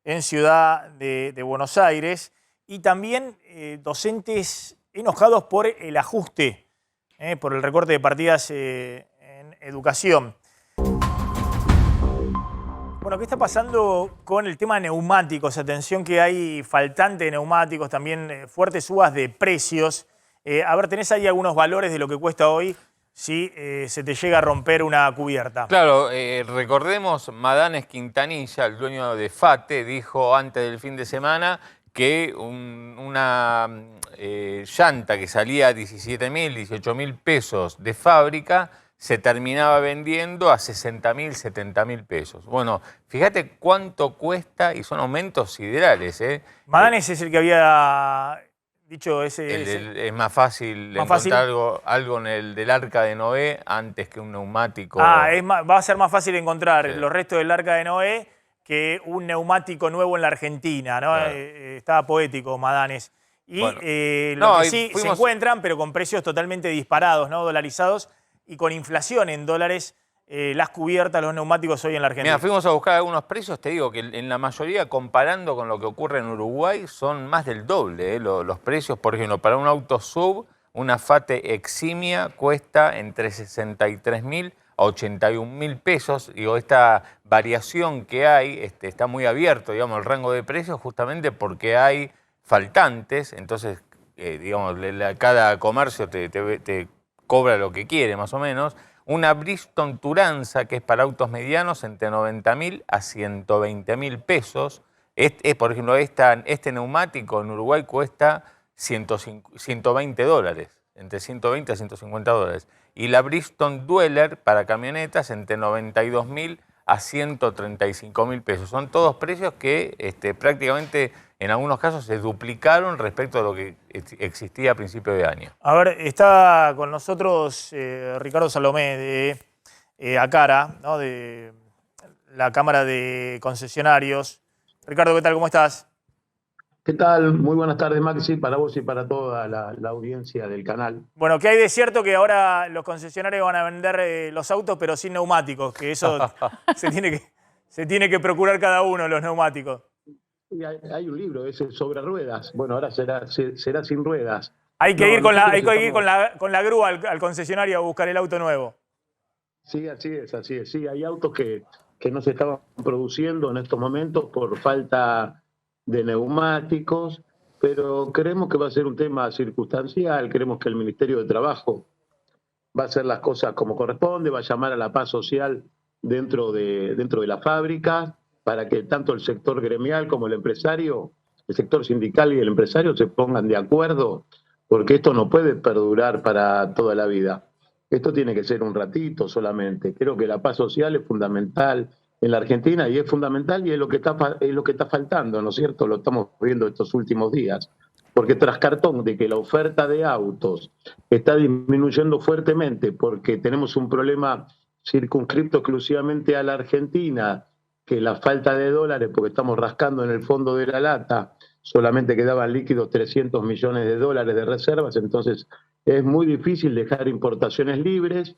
en Ciudad de Buenos Aires? Y también docentes enojados por el ajuste, por el recorte de partidas en educación. Bueno, ¿qué está pasando con el tema de neumáticos? Atención que hay faltante de neumáticos, también fuertes subas de precios. A ver, ¿tenés ahí algunos valores de lo que cuesta hoy si se te llega a romper una cubierta? Claro, recordemos, Madanes Quintanilla, el dueño de FATE, dijo antes del fin de semana que una llanta que salía a 17.000, 18.000 pesos de fábrica se terminaba vendiendo a 60.000, 70.000 pesos. Bueno, fíjate cuánto cuesta y son aumentos siderales. Madanes es el que había dicho ese... Es más fácil encontrar algo en el del Arca de Noé antes que un neumático. Va a ser más fácil encontrar los restos del Arca de Noé que un neumático nuevo en la Argentina, ¿no? Claro. Estaba poético Madanes. Y bueno, lo que sí se encuentran, pero con precios totalmente disparados, ¿no? Dolarizados y con inflación en dólares, las cubiertas, los neumáticos hoy en la Argentina. Mira, fuimos a buscar algunos precios, te digo que en la mayoría, comparando con lo que ocurre en Uruguay, son más del doble. Los precios, por ejemplo, para un auto sub, una Fate Eximia cuesta entre 63.000 a 81.000 pesos. Digo, esta variación que hay está muy abierto, digamos, el rango de precios, justamente porque hay faltantes, entonces digamos, cada comercio te cobra lo que quiere, más o menos. Una Bridgestone Turanza, que es para autos medianos, entre 90.000 a 120.000 pesos. Por ejemplo, este neumático en Uruguay cuesta $120, entre 120 a 150 dólares. Y la Bridgestone Dweller para camionetas entre 92.000 a 135.000 pesos. Son todos precios que prácticamente en algunos casos se duplicaron respecto a lo que existía a principio de año. A ver, está con nosotros Ricardo Salomé de ACARA, ¿no? De la Cámara de Concesionarios. Ricardo, ¿qué tal? ¿Cómo estás? ¿Qué tal? Muy buenas tardes, Maxi, para vos y para toda la audiencia del canal. Bueno, ¿qué hay de cierto que ahora los concesionarios van a vender los autos pero sin neumáticos? Que eso se tiene que procurar cada uno, los neumáticos. Y hay un libro, ese sobre ruedas. Bueno, ahora será sin ruedas. Hay que ir con la grúa al concesionario a buscar el auto nuevo. Sí, así es. Sí, hay autos que no se estaban produciendo en estos momentos por falta de neumáticos, pero creemos que va a ser un tema circunstancial. Creemos que el Ministerio de Trabajo va a hacer las cosas como corresponde, va a llamar a la paz social dentro de la fábrica para que tanto el sector gremial como el empresario, el sector sindical y el empresario se pongan de acuerdo, porque esto no puede perdurar para toda la vida. Esto tiene que ser un ratito solamente. Creo que la paz social es fundamental en la Argentina y es fundamental y es lo que está faltando, ¿no es cierto? Lo estamos viendo estos últimos días. Porque tras cartón de que la oferta de autos está disminuyendo fuertemente porque tenemos un problema circunscripto exclusivamente a la Argentina, que la falta de dólares, porque estamos rascando en el fondo de la lata, solamente quedaban líquidos 300 millones de dólares de reservas, entonces es muy difícil dejar importaciones libres,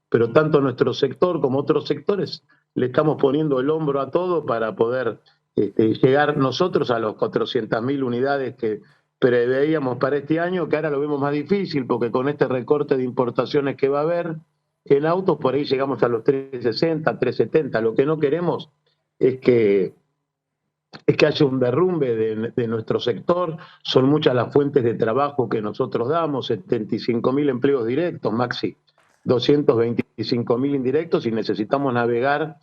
pero tanto nuestro sector como otros sectores le estamos poniendo el hombro a todo para poder llegar nosotros a los 400.000 unidades que preveíamos para este año, que ahora lo vemos más difícil porque con este recorte de importaciones que va a haber en autos, por ahí llegamos a los 360, 370. Lo que no queremos es que haya un derrumbe de nuestro sector. Son muchas las fuentes de trabajo que nosotros damos, 75.000 empleos directos, Maxi, 225.000 indirectos, y necesitamos navegar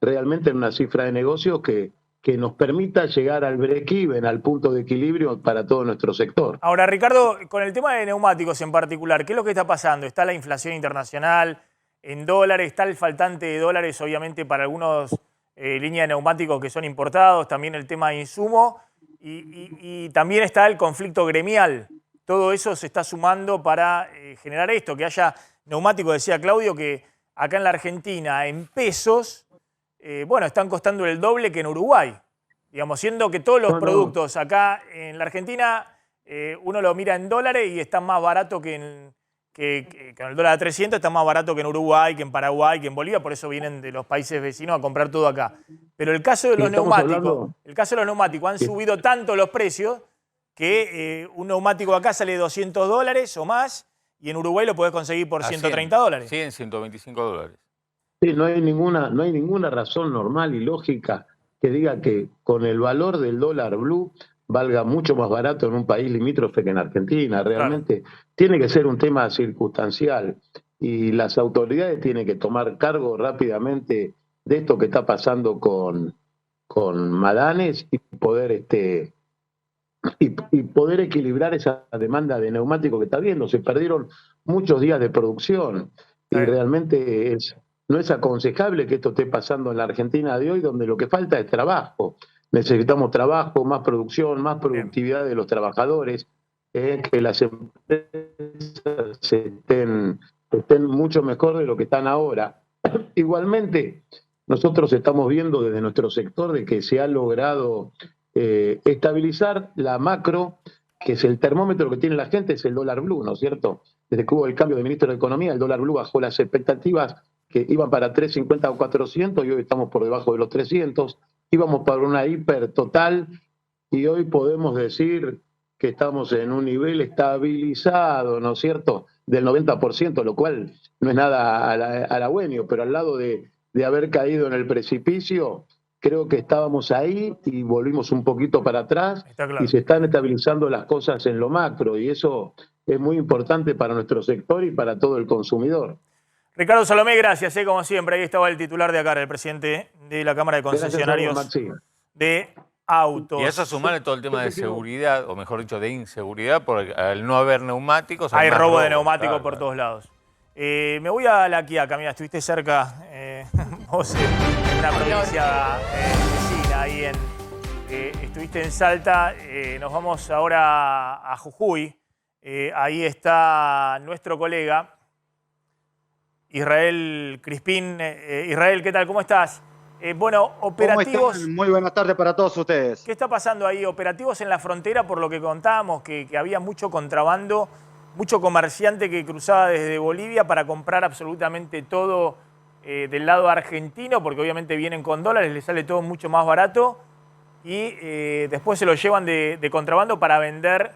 realmente en una cifra de negocios que nos permita llegar al break-even, al punto de equilibrio para todo nuestro sector. Ahora, Ricardo, con el tema de neumáticos en particular, ¿qué es lo que está pasando? ¿Está la inflación internacional en dólares? ¿Está el faltante de dólares, obviamente, para algunos líneas de neumáticos que son importados? También el tema de insumo y también está el conflicto gremial. Todo eso se está sumando para generar esto, que haya neumáticos, decía Claudio, que acá en la Argentina, en pesos, están costando el doble que en Uruguay. Digamos, siendo que todos los productos acá en la Argentina, uno lo mira en dólares y está más barato que con el dólar a 300, está más barato que en Uruguay, que en Paraguay, que en Bolivia, por eso vienen de los países vecinos a comprar todo acá. Pero el caso de los neumáticos, han subido tanto los precios que un neumático acá sale $200 o más y en Uruguay lo podés conseguir por $130. Sí, en $125. Sí, no hay ninguna razón normal y lógica que diga que con el valor del dólar blue valga mucho más barato en un país limítrofe que en Argentina. Realmente tiene que ser un tema circunstancial y las autoridades tienen que tomar cargo rápidamente de esto que está pasando con Madanes y poder poder equilibrar esa demanda de neumáticos que está viendo. Se perdieron muchos días de producción y realmente no es aconsejable que esto esté pasando en la Argentina de hoy, donde lo que falta es trabajo. Necesitamos trabajo, más producción, más productividad de los trabajadores, que las empresas estén mucho mejor de lo que están ahora. Igualmente, nosotros estamos viendo desde nuestro sector de que se ha logrado estabilizar la macro, que es el termómetro que tiene la gente, es el dólar blue, ¿no es cierto? Desde que hubo el cambio de ministro de Economía, el dólar blue bajó las expectativas que iban para 350 o 400 y hoy estamos por debajo de los 300. Íbamos para una hiper total y hoy podemos decir que estamos en un nivel estabilizado, ¿no es cierto?, del 90%, lo cual no es nada halagüeño, pero al lado de haber caído en el precipicio, creo que estábamos ahí y volvimos un poquito para atrás claro. y se están estabilizando las cosas en lo macro y eso es muy importante para nuestro sector y para todo el consumidor. Ricardo Salomé, gracias, como siempre. Ahí estaba el titular de ACAR, el presidente de la Cámara de Concesionarios de autos. Y eso sumarle todo el tema de seguridad, o mejor dicho, de inseguridad, porque al no haber neumáticos... Hay robo de neumáticos por todos lados. Me voy a La Quiaca, mira, estuviste cerca, vos en una provincia vecina, ahí estuviste en Salta. Nos vamos ahora a Jujuy. Ahí está nuestro colega Israel Crispín. Israel, ¿qué tal? ¿Cómo estás? Bueno, operativos... ¿Cómo están? Muy buenas tardes para todos ustedes. ¿Qué está pasando ahí? Operativos en la frontera, por lo que contábamos, que había mucho contrabando, mucho comerciante que cruzaba desde Bolivia para comprar absolutamente todo del lado argentino, porque obviamente vienen con dólares, les sale todo mucho más barato, y después se lo llevan de contrabando para vender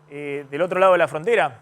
del otro lado de la frontera.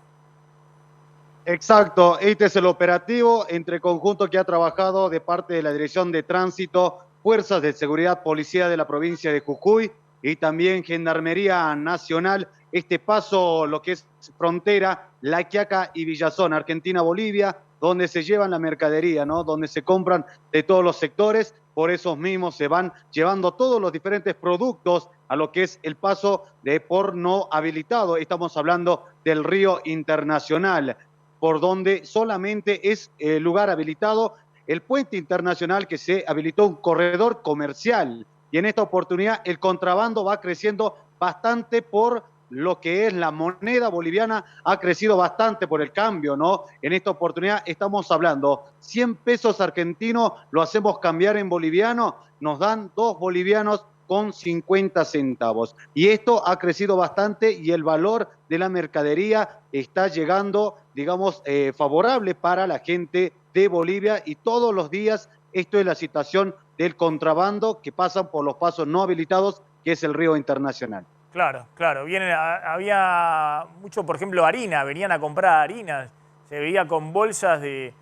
Exacto, este es el operativo entre conjunto que ha trabajado de parte de la Dirección de Tránsito, Fuerzas de Seguridad Policía de la provincia de Jujuy y también Gendarmería Nacional. Este paso, lo que es frontera, La Quiaca y Villazón, Argentina-Bolivia, donde se llevan la mercadería, ¿no? Donde se compran de todos los sectores, por esos mismos se van llevando todos los diferentes productos a lo que es el paso de por no habilitado. Estamos hablando del río internacional, por donde solamente es lugar habilitado el puente internacional, que se habilitó un corredor comercial. Y en esta oportunidad el contrabando va creciendo bastante por lo que es la moneda boliviana, ha crecido bastante por el cambio, ¿no? En esta oportunidad estamos hablando 100 pesos argentinos, lo hacemos cambiar en boliviano, nos dan 2 bolivianos con 50 centavos. Y esto ha crecido bastante y el valor de la mercadería está llegando, digamos, favorable para la gente de Bolivia, y todos los días esto es la situación del contrabando que pasan por los pasos no habilitados, que es el río internacional. Claro, claro. Había mucho, por ejemplo, harina, venían a comprar harina, se veía con bolsas de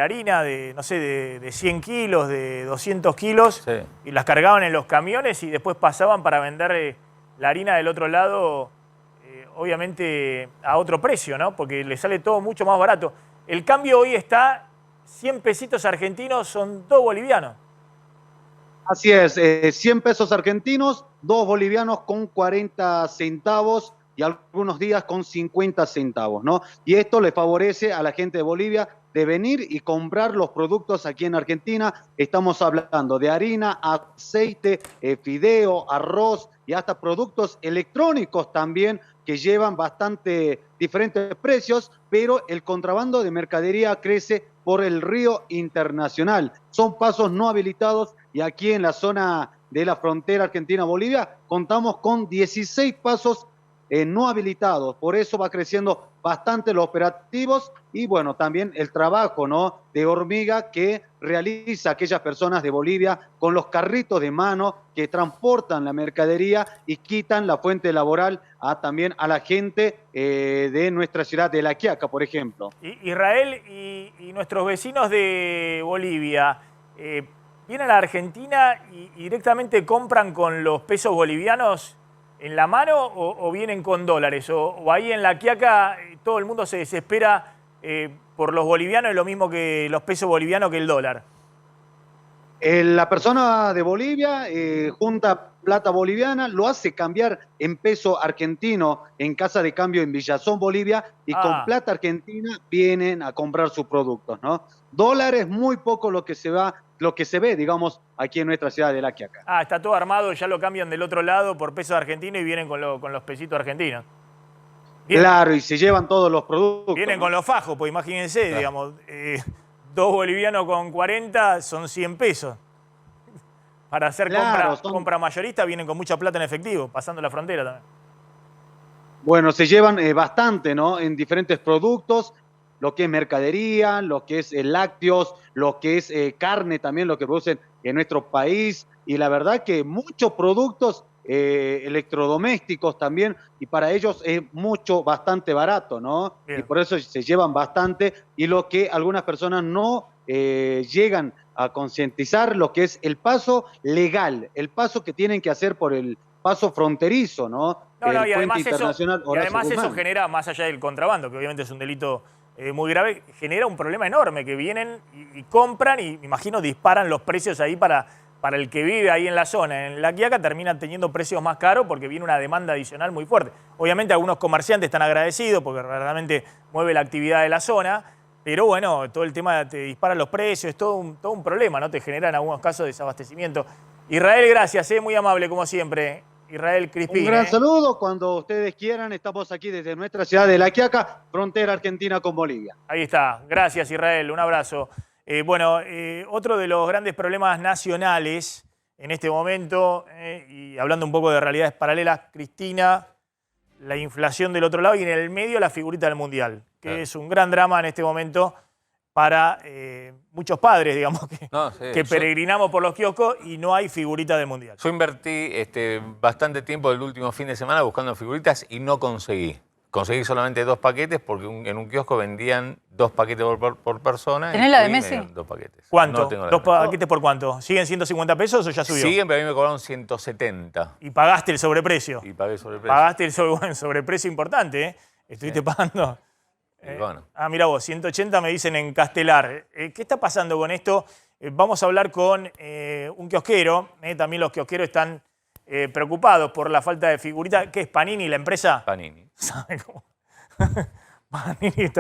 harina, no sé, de 100 kilos, de 200 kilos, sí, y las cargaban en los camiones y después pasaban para vender la harina del otro lado, obviamente a otro precio, ¿no? Porque le sale todo mucho más barato. El cambio hoy está 100 pesitos argentinos, son 2 bolivianos. Así es, 100 pesos argentinos, 2 bolivianos con 40 centavos y algunos días con 50 centavos, ¿no? Y esto le favorece a la gente de Bolivia de venir y comprar los productos aquí en Argentina. Estamos hablando de harina, aceite, fideo, arroz y hasta productos electrónicos también, que llevan bastante diferentes precios, pero el contrabando de mercadería crece por el río internacional. Son pasos no habilitados y aquí en la zona de la frontera Argentina-Bolivia contamos con 16 pasos no habilitados. Por eso va creciendo bastante los operativos y bueno, también el trabajo, ¿no?, de hormiga que realiza aquellas personas de Bolivia con los carritos de mano que transportan la mercadería y quitan la fuente laboral también a la gente de nuestra ciudad de La Quiaca, por ejemplo. Israel y nuestros vecinos de Bolivia vienen a la Argentina y directamente compran con los pesos bolivianos en la mano o vienen con dólares, o ahí en La Quiaca todo el mundo se desespera por los bolivianos, es lo mismo que los pesos bolivianos que el dólar. La persona de Bolivia junta plata boliviana, lo hace cambiar en peso argentino en casa de cambio en Villazón, Bolivia, y con plata argentina vienen a comprar sus productos, ¿no? Dólares muy poco lo que se ve, digamos, aquí en nuestra ciudad de La Quiaca. Está todo armado, ya lo cambian del otro lado por pesos argentinos y vienen con los pesitos argentinos. Claro, y se llevan todos los productos. Vienen, ¿no?, con los fajos, pues imagínense, claro, digamos, 2 bolivianos con 40 son 100 pesos. Para hacer compra mayorista vienen con mucha plata en efectivo, pasando la frontera también. Bueno, se llevan bastante, ¿no?, en diferentes productos, lo que es mercadería, lo que es lácteos, lo que es carne también, lo que producen en nuestro país, y la verdad que muchos productos electrodomésticos también, y para ellos es bastante barato, ¿no? Bien. Y por eso se llevan bastante, y lo que algunas personas no llegan a concientizar lo que es el paso legal, el paso que tienen que hacer por el paso fronterizo, ¿no? No, el y puente además, internacional Horacio eso Guzmán. genera, más allá del contrabando, que obviamente es un delito muy grave, genera un problema enorme, que vienen y compran y, me imagino, disparan los precios ahí para el que vive ahí en la zona. En La Quiaca terminan teniendo precios más caros porque viene una demanda adicional muy fuerte. Obviamente algunos comerciantes están agradecidos porque realmente mueve la actividad de la zona, pero bueno, todo el tema te disparan los precios, es todo un problema, ¿no? Te genera en algunos casos desabastecimiento. Israel, gracias, muy amable como siempre. Israel Crispín. Un gran saludo, cuando ustedes quieran, estamos aquí desde nuestra ciudad de La Quiaca, frontera argentina con Bolivia. Ahí está, gracias Israel, un abrazo. Otro de los grandes problemas nacionales en este momento, y hablando un poco de realidades paralelas, Cristina, la inflación del otro lado y en el medio la figurita del Mundial, que es un gran drama en este momento para muchos padres, digamos, que peregrinamos por los kioscos y no hay figurita del Mundial. Yo invertí bastante tiempo del último fin de semana buscando figuritas y no conseguí. Conseguí solamente 2 paquetes porque en un kiosco vendían 2 paquetes por persona. ¿Tenés la de Messi? 2 paquetes. ¿Cuánto? No tengo la ¿2 de Messi. paquetes por cuánto? ¿Siguen 150 pesos o ya subió? Siguen, pero a mí me cobraron 170. ¿Y pagaste el sobreprecio? Y pagué el sobreprecio. Pagaste el sobreprecio importante, ¿eh? Estuviste pagando. Bueno. Mira vos, 180 me dicen en Castelar. ¿Qué está pasando con esto? Vamos a hablar con un kiosquero. También los kiosqueros están preocupados por la falta de figurita. ¿Qué es Panini, la empresa? Panini. ¿Sabe cómo? Panini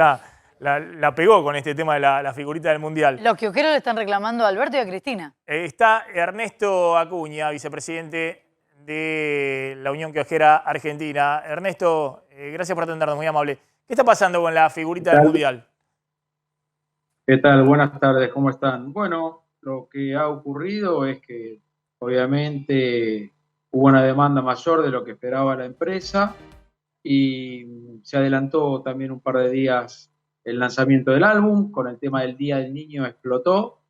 la pegó con este tema de la figurita del Mundial. Los kiosqueros le están reclamando a Alberto y a Cristina. Está Ernesto Acuña, vicepresidente de la Unión Kiosquera Argentina. Ernesto, gracias por atendernos, muy amable. ¿Qué está pasando con la figurita del Mundial? ¿Qué tal? Buenas tardes, ¿cómo están? Bueno, lo que ha ocurrido es que obviamente hubo una demanda mayor de lo que esperaba la empresa y se adelantó también un par de días el lanzamiento del álbum, con el tema del Día del Niño explotó.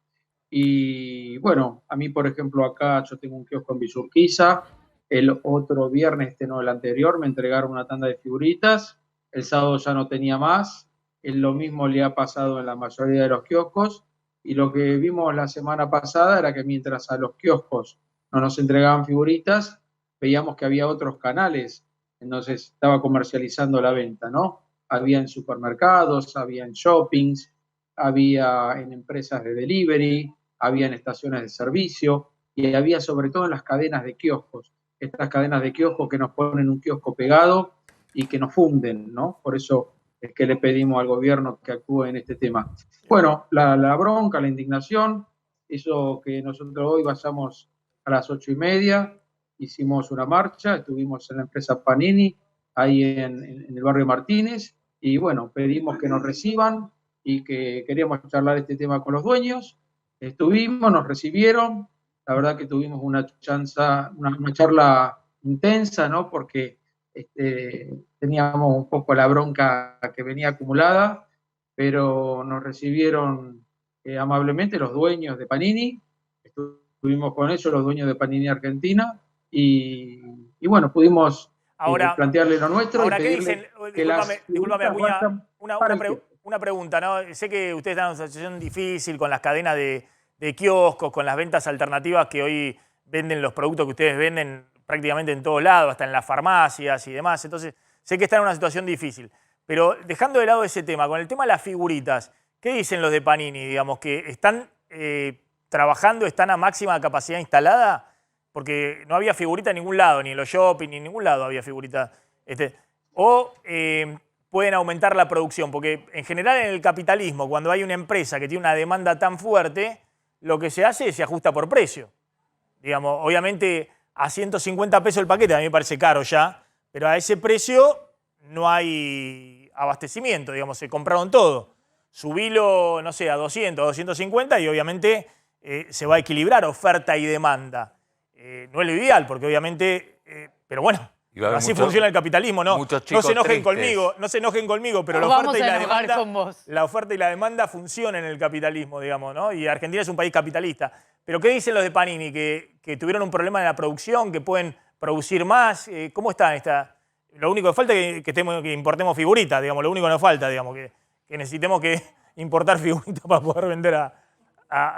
Y bueno, a mí, por ejemplo, acá yo tengo un kiosco en Villurquiza, el otro viernes, no, el anterior, me entregaron una tanda de figuritas, el sábado ya no tenía más, lo mismo le ha pasado en la mayoría de los kioscos, y lo que vimos la semana pasada era que mientras a los kioscos no nos entregaban figuritas, veíamos que había otros canales, entonces estaba comercializando la venta, ¿no? Había en supermercados, había en shoppings, había en empresas de delivery, había en estaciones de servicio y había sobre todo en las cadenas de kioscos. Estas cadenas de kioscos que nos ponen un kiosco pegado y que nos funden, ¿no? Por eso es que le pedimos al gobierno que actúe en este tema. Bueno, la bronca, la indignación, hizo que nosotros hoy vayamos a las 8:30, hicimos una marcha, estuvimos en la empresa Panini, ahí en el barrio Martínez, y bueno, pedimos que nos reciban y que queríamos charlar este tema con los dueños. Estuvimos, nos recibieron, la verdad que tuvimos una charla intensa, ¿no? Porque teníamos un poco la bronca que venía acumulada, pero nos recibieron amablemente los dueños de Panini, estuvimos con ellos, los dueños de Panini Argentina, y bueno, pudimos plantearle lo nuestro. Ahora, y ¿qué dicen? Discúlpame, Acuña, una pregunta, ¿no? Sé que ustedes están en una situación difícil con las cadenas de kioscos, con las ventas alternativas que hoy venden los productos que ustedes venden prácticamente en todos lados, hasta en las farmacias y demás. Entonces, sé que están en una situación difícil. Pero dejando de lado ese tema, con el tema de las figuritas, ¿qué dicen los de Panini? Digamos, que están trabajando, están a máxima capacidad instalada, porque no había figurita en ningún lado, ni en los shopping, ni en ningún lado había figurita. O pueden aumentar la producción, porque en general en el capitalismo, cuando hay una empresa que tiene una demanda tan fuerte, lo que se hace es se ajusta por precio. Digamos, obviamente a 150 pesos el paquete, a mí me parece caro ya, pero a ese precio no hay abastecimiento, digamos, se compraron todo. Subilo, no sé, a 200, a 250 y obviamente se va a equilibrar oferta y demanda. No es lo ideal, porque obviamente, pero bueno, así funciona el capitalismo, ¿no? No se enojen conmigo, pero la oferta y la demanda funcionan en el capitalismo, digamos, ¿no? Y Argentina es un país capitalista. Pero ¿qué dicen los de Panini? ¿Que tuvieron un problema en la producción, que pueden producir más? ¿Cómo está esta? Lo único que falta es que importemos figuritas, digamos, lo único que nos falta, digamos, que necesitemos que importar figuritas para poder vender a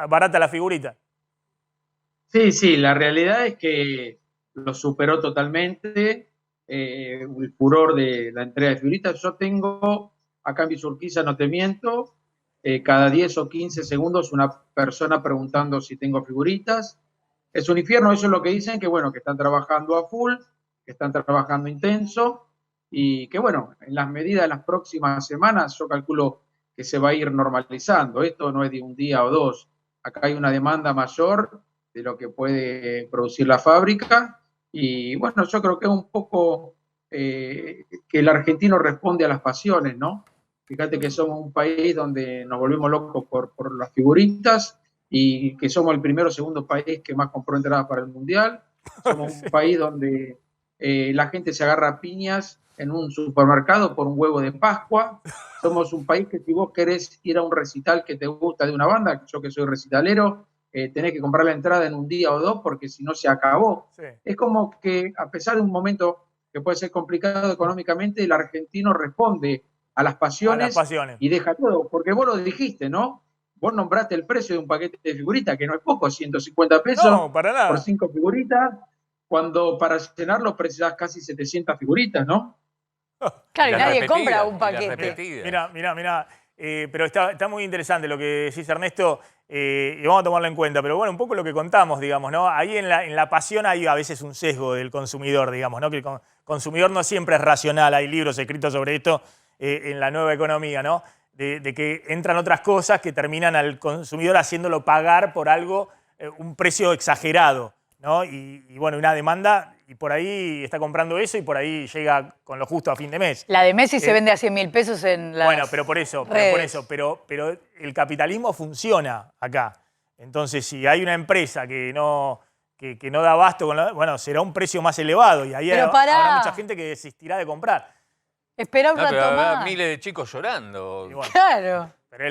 barata la figurita. Sí, la realidad es que lo superó totalmente el furor de la entrega de figuritas. Yo tengo, acá en Villurquiza, no te miento, cada 10 o 15 segundos una persona preguntando si tengo figuritas. Es un infierno, eso es lo que dicen, que bueno, que están trabajando a full, que están trabajando intenso y que bueno, en las medidas de las próximas semanas yo calculo que se va a ir normalizando. Esto no es de un día o dos. Acá hay una demanda mayor de lo que puede producir la fábrica. Y bueno, yo creo que es un poco que el argentino responde a las pasiones, ¿no? Fíjate que somos un país donde nos volvemos locos por las figuritas y que somos el primero o segundo país que más compró entradas para el Mundial. Somos un país donde la gente se agarra a piñas en un supermercado por un huevo de Pascua. Somos un país que si vos querés ir a un recital que te gusta de una banda, yo que soy recitalero, tenés que comprar la entrada en un día o dos porque si no se acabó. Sí. Es como que a pesar de un momento que puede ser complicado económicamente, el argentino responde a las pasiones y deja todo, porque vos lo dijiste, ¿no? Vos nombraste el precio de un paquete de figuritas, que no es poco, 150 pesos no, para nada. Por 5 figuritas, cuando para llenarlo precisás casi 700 figuritas, ¿no? Claro, y nadie compra un paquete. Mira, pero está muy interesante lo que decís, Ernesto, y vamos a tomarlo en cuenta. Pero bueno, un poco lo que contamos, digamos, ¿no? Ahí en la pasión hay a veces un sesgo del consumidor, digamos, ¿no? Que el consumidor no siempre es racional. Hay libros escritos sobre esto en la nueva economía, ¿no? De que entran otras cosas que terminan al consumidor haciéndolo pagar por algo, un precio exagerado, ¿no? Y bueno, una demanda, y por ahí está comprando eso y por ahí llega con lo justo a fin de mes. La de Messi se vende a 100.000 pesos en las Bueno, pero por eso, pero el capitalismo funciona acá. Entonces, si hay una empresa que no da abasto, bueno, será un precio más elevado y ahí habrá mucha gente que desistirá de comprar. Espera un rato habrá más. miles de chicos llorando. Bueno, claro. Pero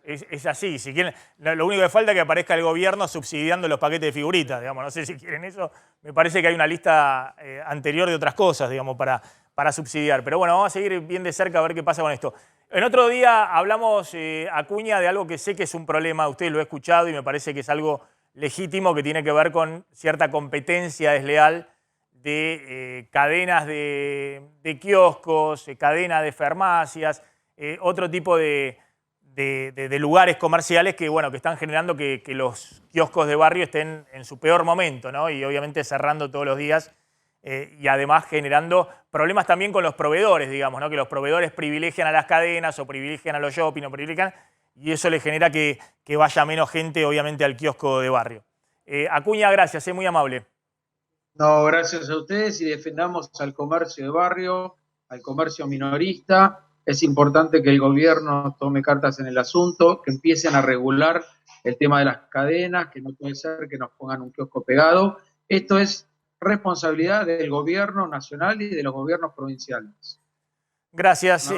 es así. Si quieren, lo único que falta es que aparezca el gobierno subsidiando los paquetes de figuritas. Digamos. No sé si quieren eso. Me parece que hay una lista anterior de otras cosas, digamos, para subsidiar. Pero bueno, vamos a seguir bien de cerca a ver qué pasa con esto. En otro día hablamos, Acuña, de algo que sé que es un problema. Usted lo ha escuchado y me parece que es algo legítimo que tiene que ver con cierta competencia desleal de cadenas de kioscos, cadenas de farmacias, otro tipo de lugares comerciales que, bueno, que están generando que los kioscos de barrio estén en su peor momento, ¿no? Y obviamente cerrando todos los días y además generando problemas también con los proveedores, digamos, ¿no? Que los proveedores privilegian a las cadenas o privilegian a los shopping o privilegian y eso le genera que vaya menos gente, obviamente, al kiosco de barrio. Acuña, gracias, muy amable. No, gracias a ustedes y defendamos al comercio de barrio, al comercio minorista. Es importante que el gobierno tome cartas en el asunto, que empiecen a regular el tema de las cadenas, que no puede ser que nos pongan un kiosco pegado. Esto es responsabilidad del gobierno nacional y de los gobiernos provinciales. Gracias.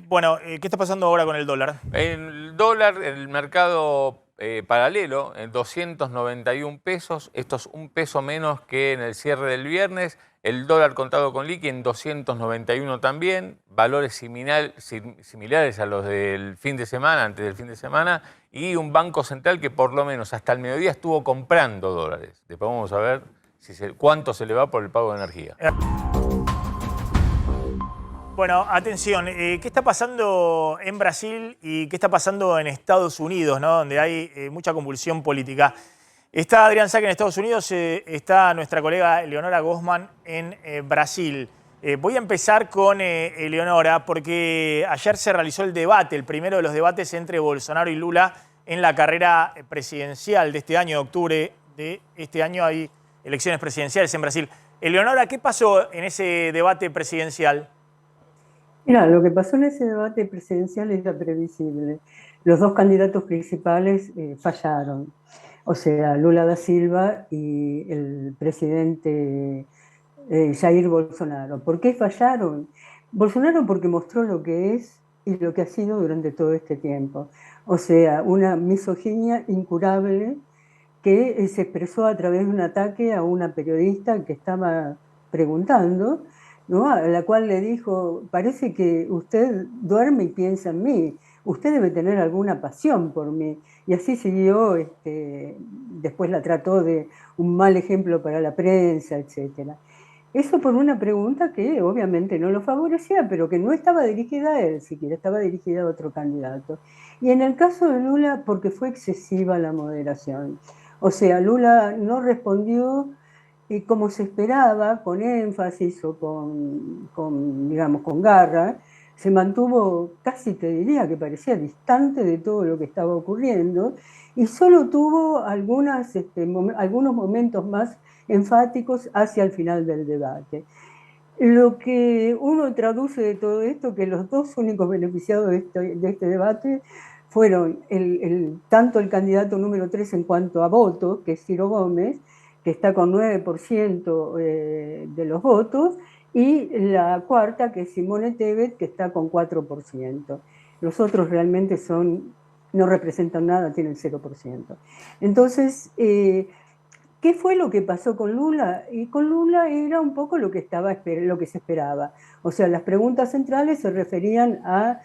Bueno, ¿qué está pasando ahora con el dólar? El dólar, el mercado paralelo, en 291 pesos. Esto es un peso menos que en el cierre del viernes. El dólar contado con liqui en 291 también. Valores similares a los del fin de semana, antes del fin de semana. Y un banco central que por lo menos hasta el mediodía estuvo comprando dólares. Después vamos a ver cuánto se le va por el pago de energía. Bueno, atención, ¿qué está pasando en Brasil y qué está pasando en Estados Unidos, ¿no? Donde hay mucha convulsión política? Está Adrián Saque en Estados Unidos, está nuestra colega Eleonora Gozman en Brasil. Voy a empezar con Eleonora porque ayer se realizó el debate, el primero de los debates entre Bolsonaro y Lula en la carrera presidencial de este año, de octubre de este año hay elecciones presidenciales en Brasil. Eleonora, ¿qué pasó en ese debate presidencial? Mira, lo que pasó en ese debate presidencial era previsible. Los dos candidatos principales fallaron. O sea, Lula da Silva y el presidente Jair Bolsonaro. ¿Por qué fallaron? Bolsonaro porque mostró lo que es y lo que ha sido durante todo este tiempo. O sea, una misoginia incurable que se expresó a través de un ataque a una periodista que estaba preguntando, ¿no? A la cual le dijo, parece que usted duerme y piensa en mí. usted debe tener alguna pasión por mí. Y así siguió, después la trató de un mal ejemplo para la prensa, etc. Eso por una pregunta que obviamente no lo favorecía, pero que no estaba dirigida a él siquiera, estaba dirigida a otro candidato. Y en el caso de Lula, porque fue excesiva la moderación. O sea, Lula no respondió como se esperaba, con énfasis o digamos, con garra. Se mantuvo, casi te diría que parecía distante de todo lo que estaba ocurriendo, y solo tuvo algunos momentos más enfáticos hacia el final del debate. Lo que uno traduce de todo esto, que los dos únicos beneficiados de este debate fueron tanto el candidato número 3 en cuanto a votos, que es Ciro Gómez, que está con 9% de los votos, y la cuarta, que es Simone Tebet, que está con 4%. Los otros realmente no representan nada, tienen 0%. Entonces, ¿qué fue lo que pasó con Lula? Y con Lula era un poco lo que se esperaba. O sea, las preguntas centrales se referían a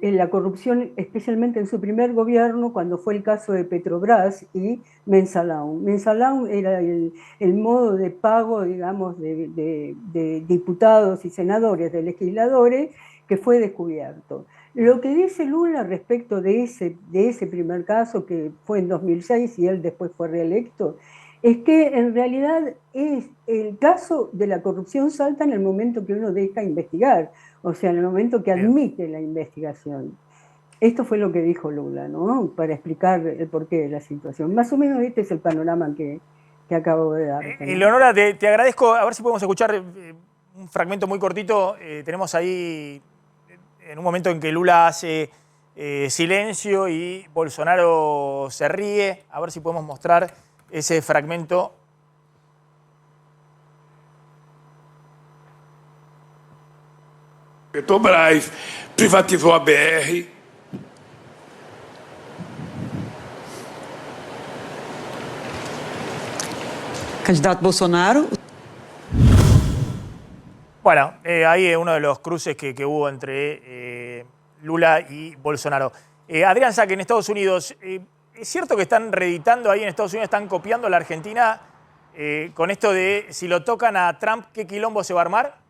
la corrupción, especialmente en su primer gobierno, cuando fue el caso de Petrobras y Mensalão. Mensalão era el modo de pago, digamos, de diputados y senadores, de legisladores, que fue descubierto. Lo que dice Lula respecto de ese primer caso, que fue en 2006 y él después fue reelecto, es que en realidad el caso de la corrupción salta en el momento que uno deja investigar, o sea, en el momento que admite la investigación. Esto fue lo que dijo Lula, ¿no? Para explicar el porqué de la situación. Más o menos este es el panorama que acabo de dar. Leonora, te agradezco. A ver si podemos escuchar un fragmento muy cortito. Tenemos ahí en un momento en que Lula hace silencio y Bolsonaro se ríe. A ver si podemos mostrar ese fragmento. Petrobras privatizou a BR. Candidato Bolsonaro. Bueno, ahí uno de los cruces que hubo entre Lula y Bolsonaro. Adrián Saque, en Estados Unidos, ¿es cierto que están reeditando ahí en Estados Unidos, están copiando a la Argentina con esto de si lo tocan a Trump, qué quilombo se va a armar?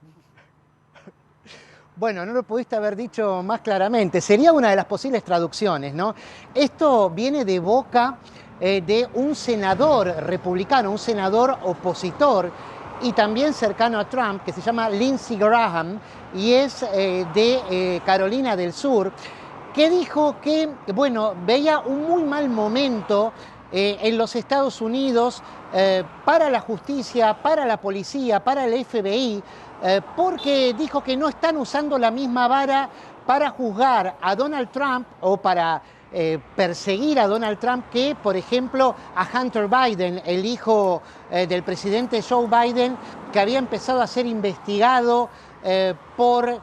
Bueno, no lo pudiste haber dicho más claramente. Sería una de las posibles traducciones, ¿no? Esto viene de boca de un senador republicano, un senador opositor y también cercano a Trump, que se llama Lindsey Graham y es de Carolina del Sur, que dijo que, bueno, veía un muy mal momento en los Estados Unidos para la justicia, para la policía, para el FBI, porque dijo que no están usando la misma vara para juzgar a Donald Trump o para perseguir a Donald Trump que, por ejemplo, a Hunter Biden, el hijo del presidente Joe Biden, que había empezado a ser investigado por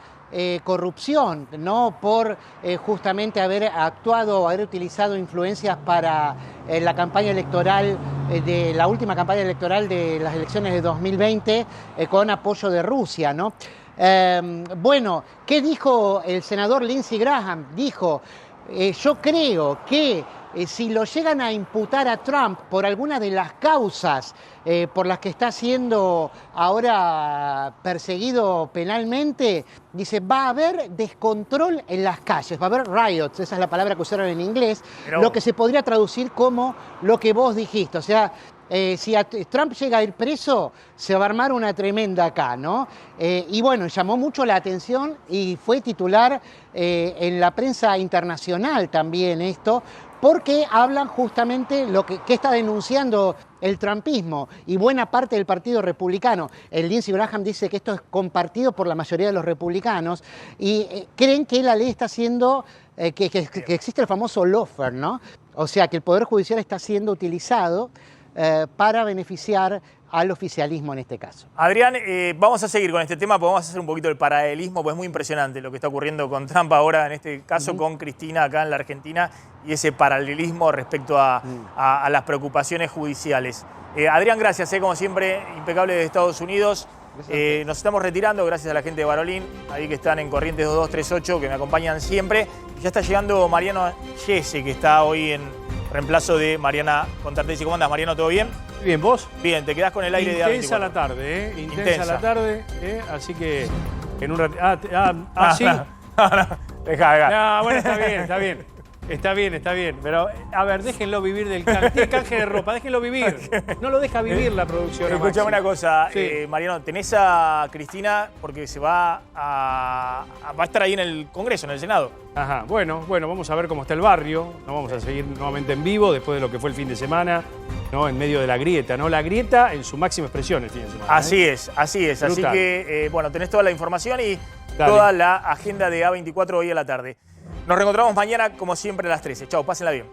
corrupción, ¿no? Por justamente haber actuado o haber utilizado influencias para la campaña electoral, de la última campaña electoral de las elecciones de 2020 con apoyo de Rusia, ¿no? Bueno, ¿qué dijo el senador Lindsey Graham? Dijo, yo creo que si lo llegan a imputar a Trump por alguna de las causas por las que está siendo ahora perseguido penalmente, dice, va a haber descontrol en las calles, va a haber riots, esa es la palabra que usaron en inglés, lo que se podría traducir como lo que vos dijiste, o sea, si Trump llega a ir preso, se va a armar una tremenda acá, ¿no? Y bueno, llamó mucho la atención y fue titular en la prensa internacional también esto, porque hablan justamente lo que está denunciando el trumpismo y buena parte del Partido Republicano. El Lindsey Graham dice que esto es compartido por la mayoría de los republicanos y creen que la ley está siendo, que existe el famoso lawfare, ¿no? O sea, que el Poder Judicial está siendo utilizado para beneficiar al oficialismo en este caso. Adrián, vamos a seguir con este tema, porque vamos a hacer un poquito el paralelismo, pues es muy impresionante lo que está ocurriendo con Trump ahora, en este caso con Cristina acá en la Argentina, y ese paralelismo respecto a las preocupaciones judiciales. Adrián, gracias, como siempre, impecable de Estados Unidos. Nos estamos retirando, gracias a la gente de Barolín, ahí que están en Corrientes 2238, que me acompañan siempre. Ya está llegando Mariano Yese, que está hoy en reemplazo de Mariana Contartesi. ¿Cómo andás, Mariano? ¿Todo bien? Bien, ¿vos? Bien, te quedás con el aire de A24. Intensa la tarde, ¿eh? Intensa la tarde, así que en un ratito... sí. Dejá. No, bueno, está bien. Está bien, pero a ver, déjenlo vivir del canje de ropa, déjenlo vivir. No lo deja vivir la producción. Escuchame una cosa, Sí. Mariano, tenés a Cristina porque se va a estar ahí en el Congreso, en el Senado. Ajá, bueno, vamos a ver cómo está el barrio. ¿No? Vamos a seguir nuevamente en vivo después de lo que fue el fin de semana, ¿no? En medio de la grieta, ¿no? La grieta en su máxima expresión el fin de semana. Así es. Así Brutal. que, bueno, tenés toda la información y Dale. toda la agenda de A24 hoy a la tarde. Nos reencontramos mañana, como siempre, a las 13. Chau, pásenla bien.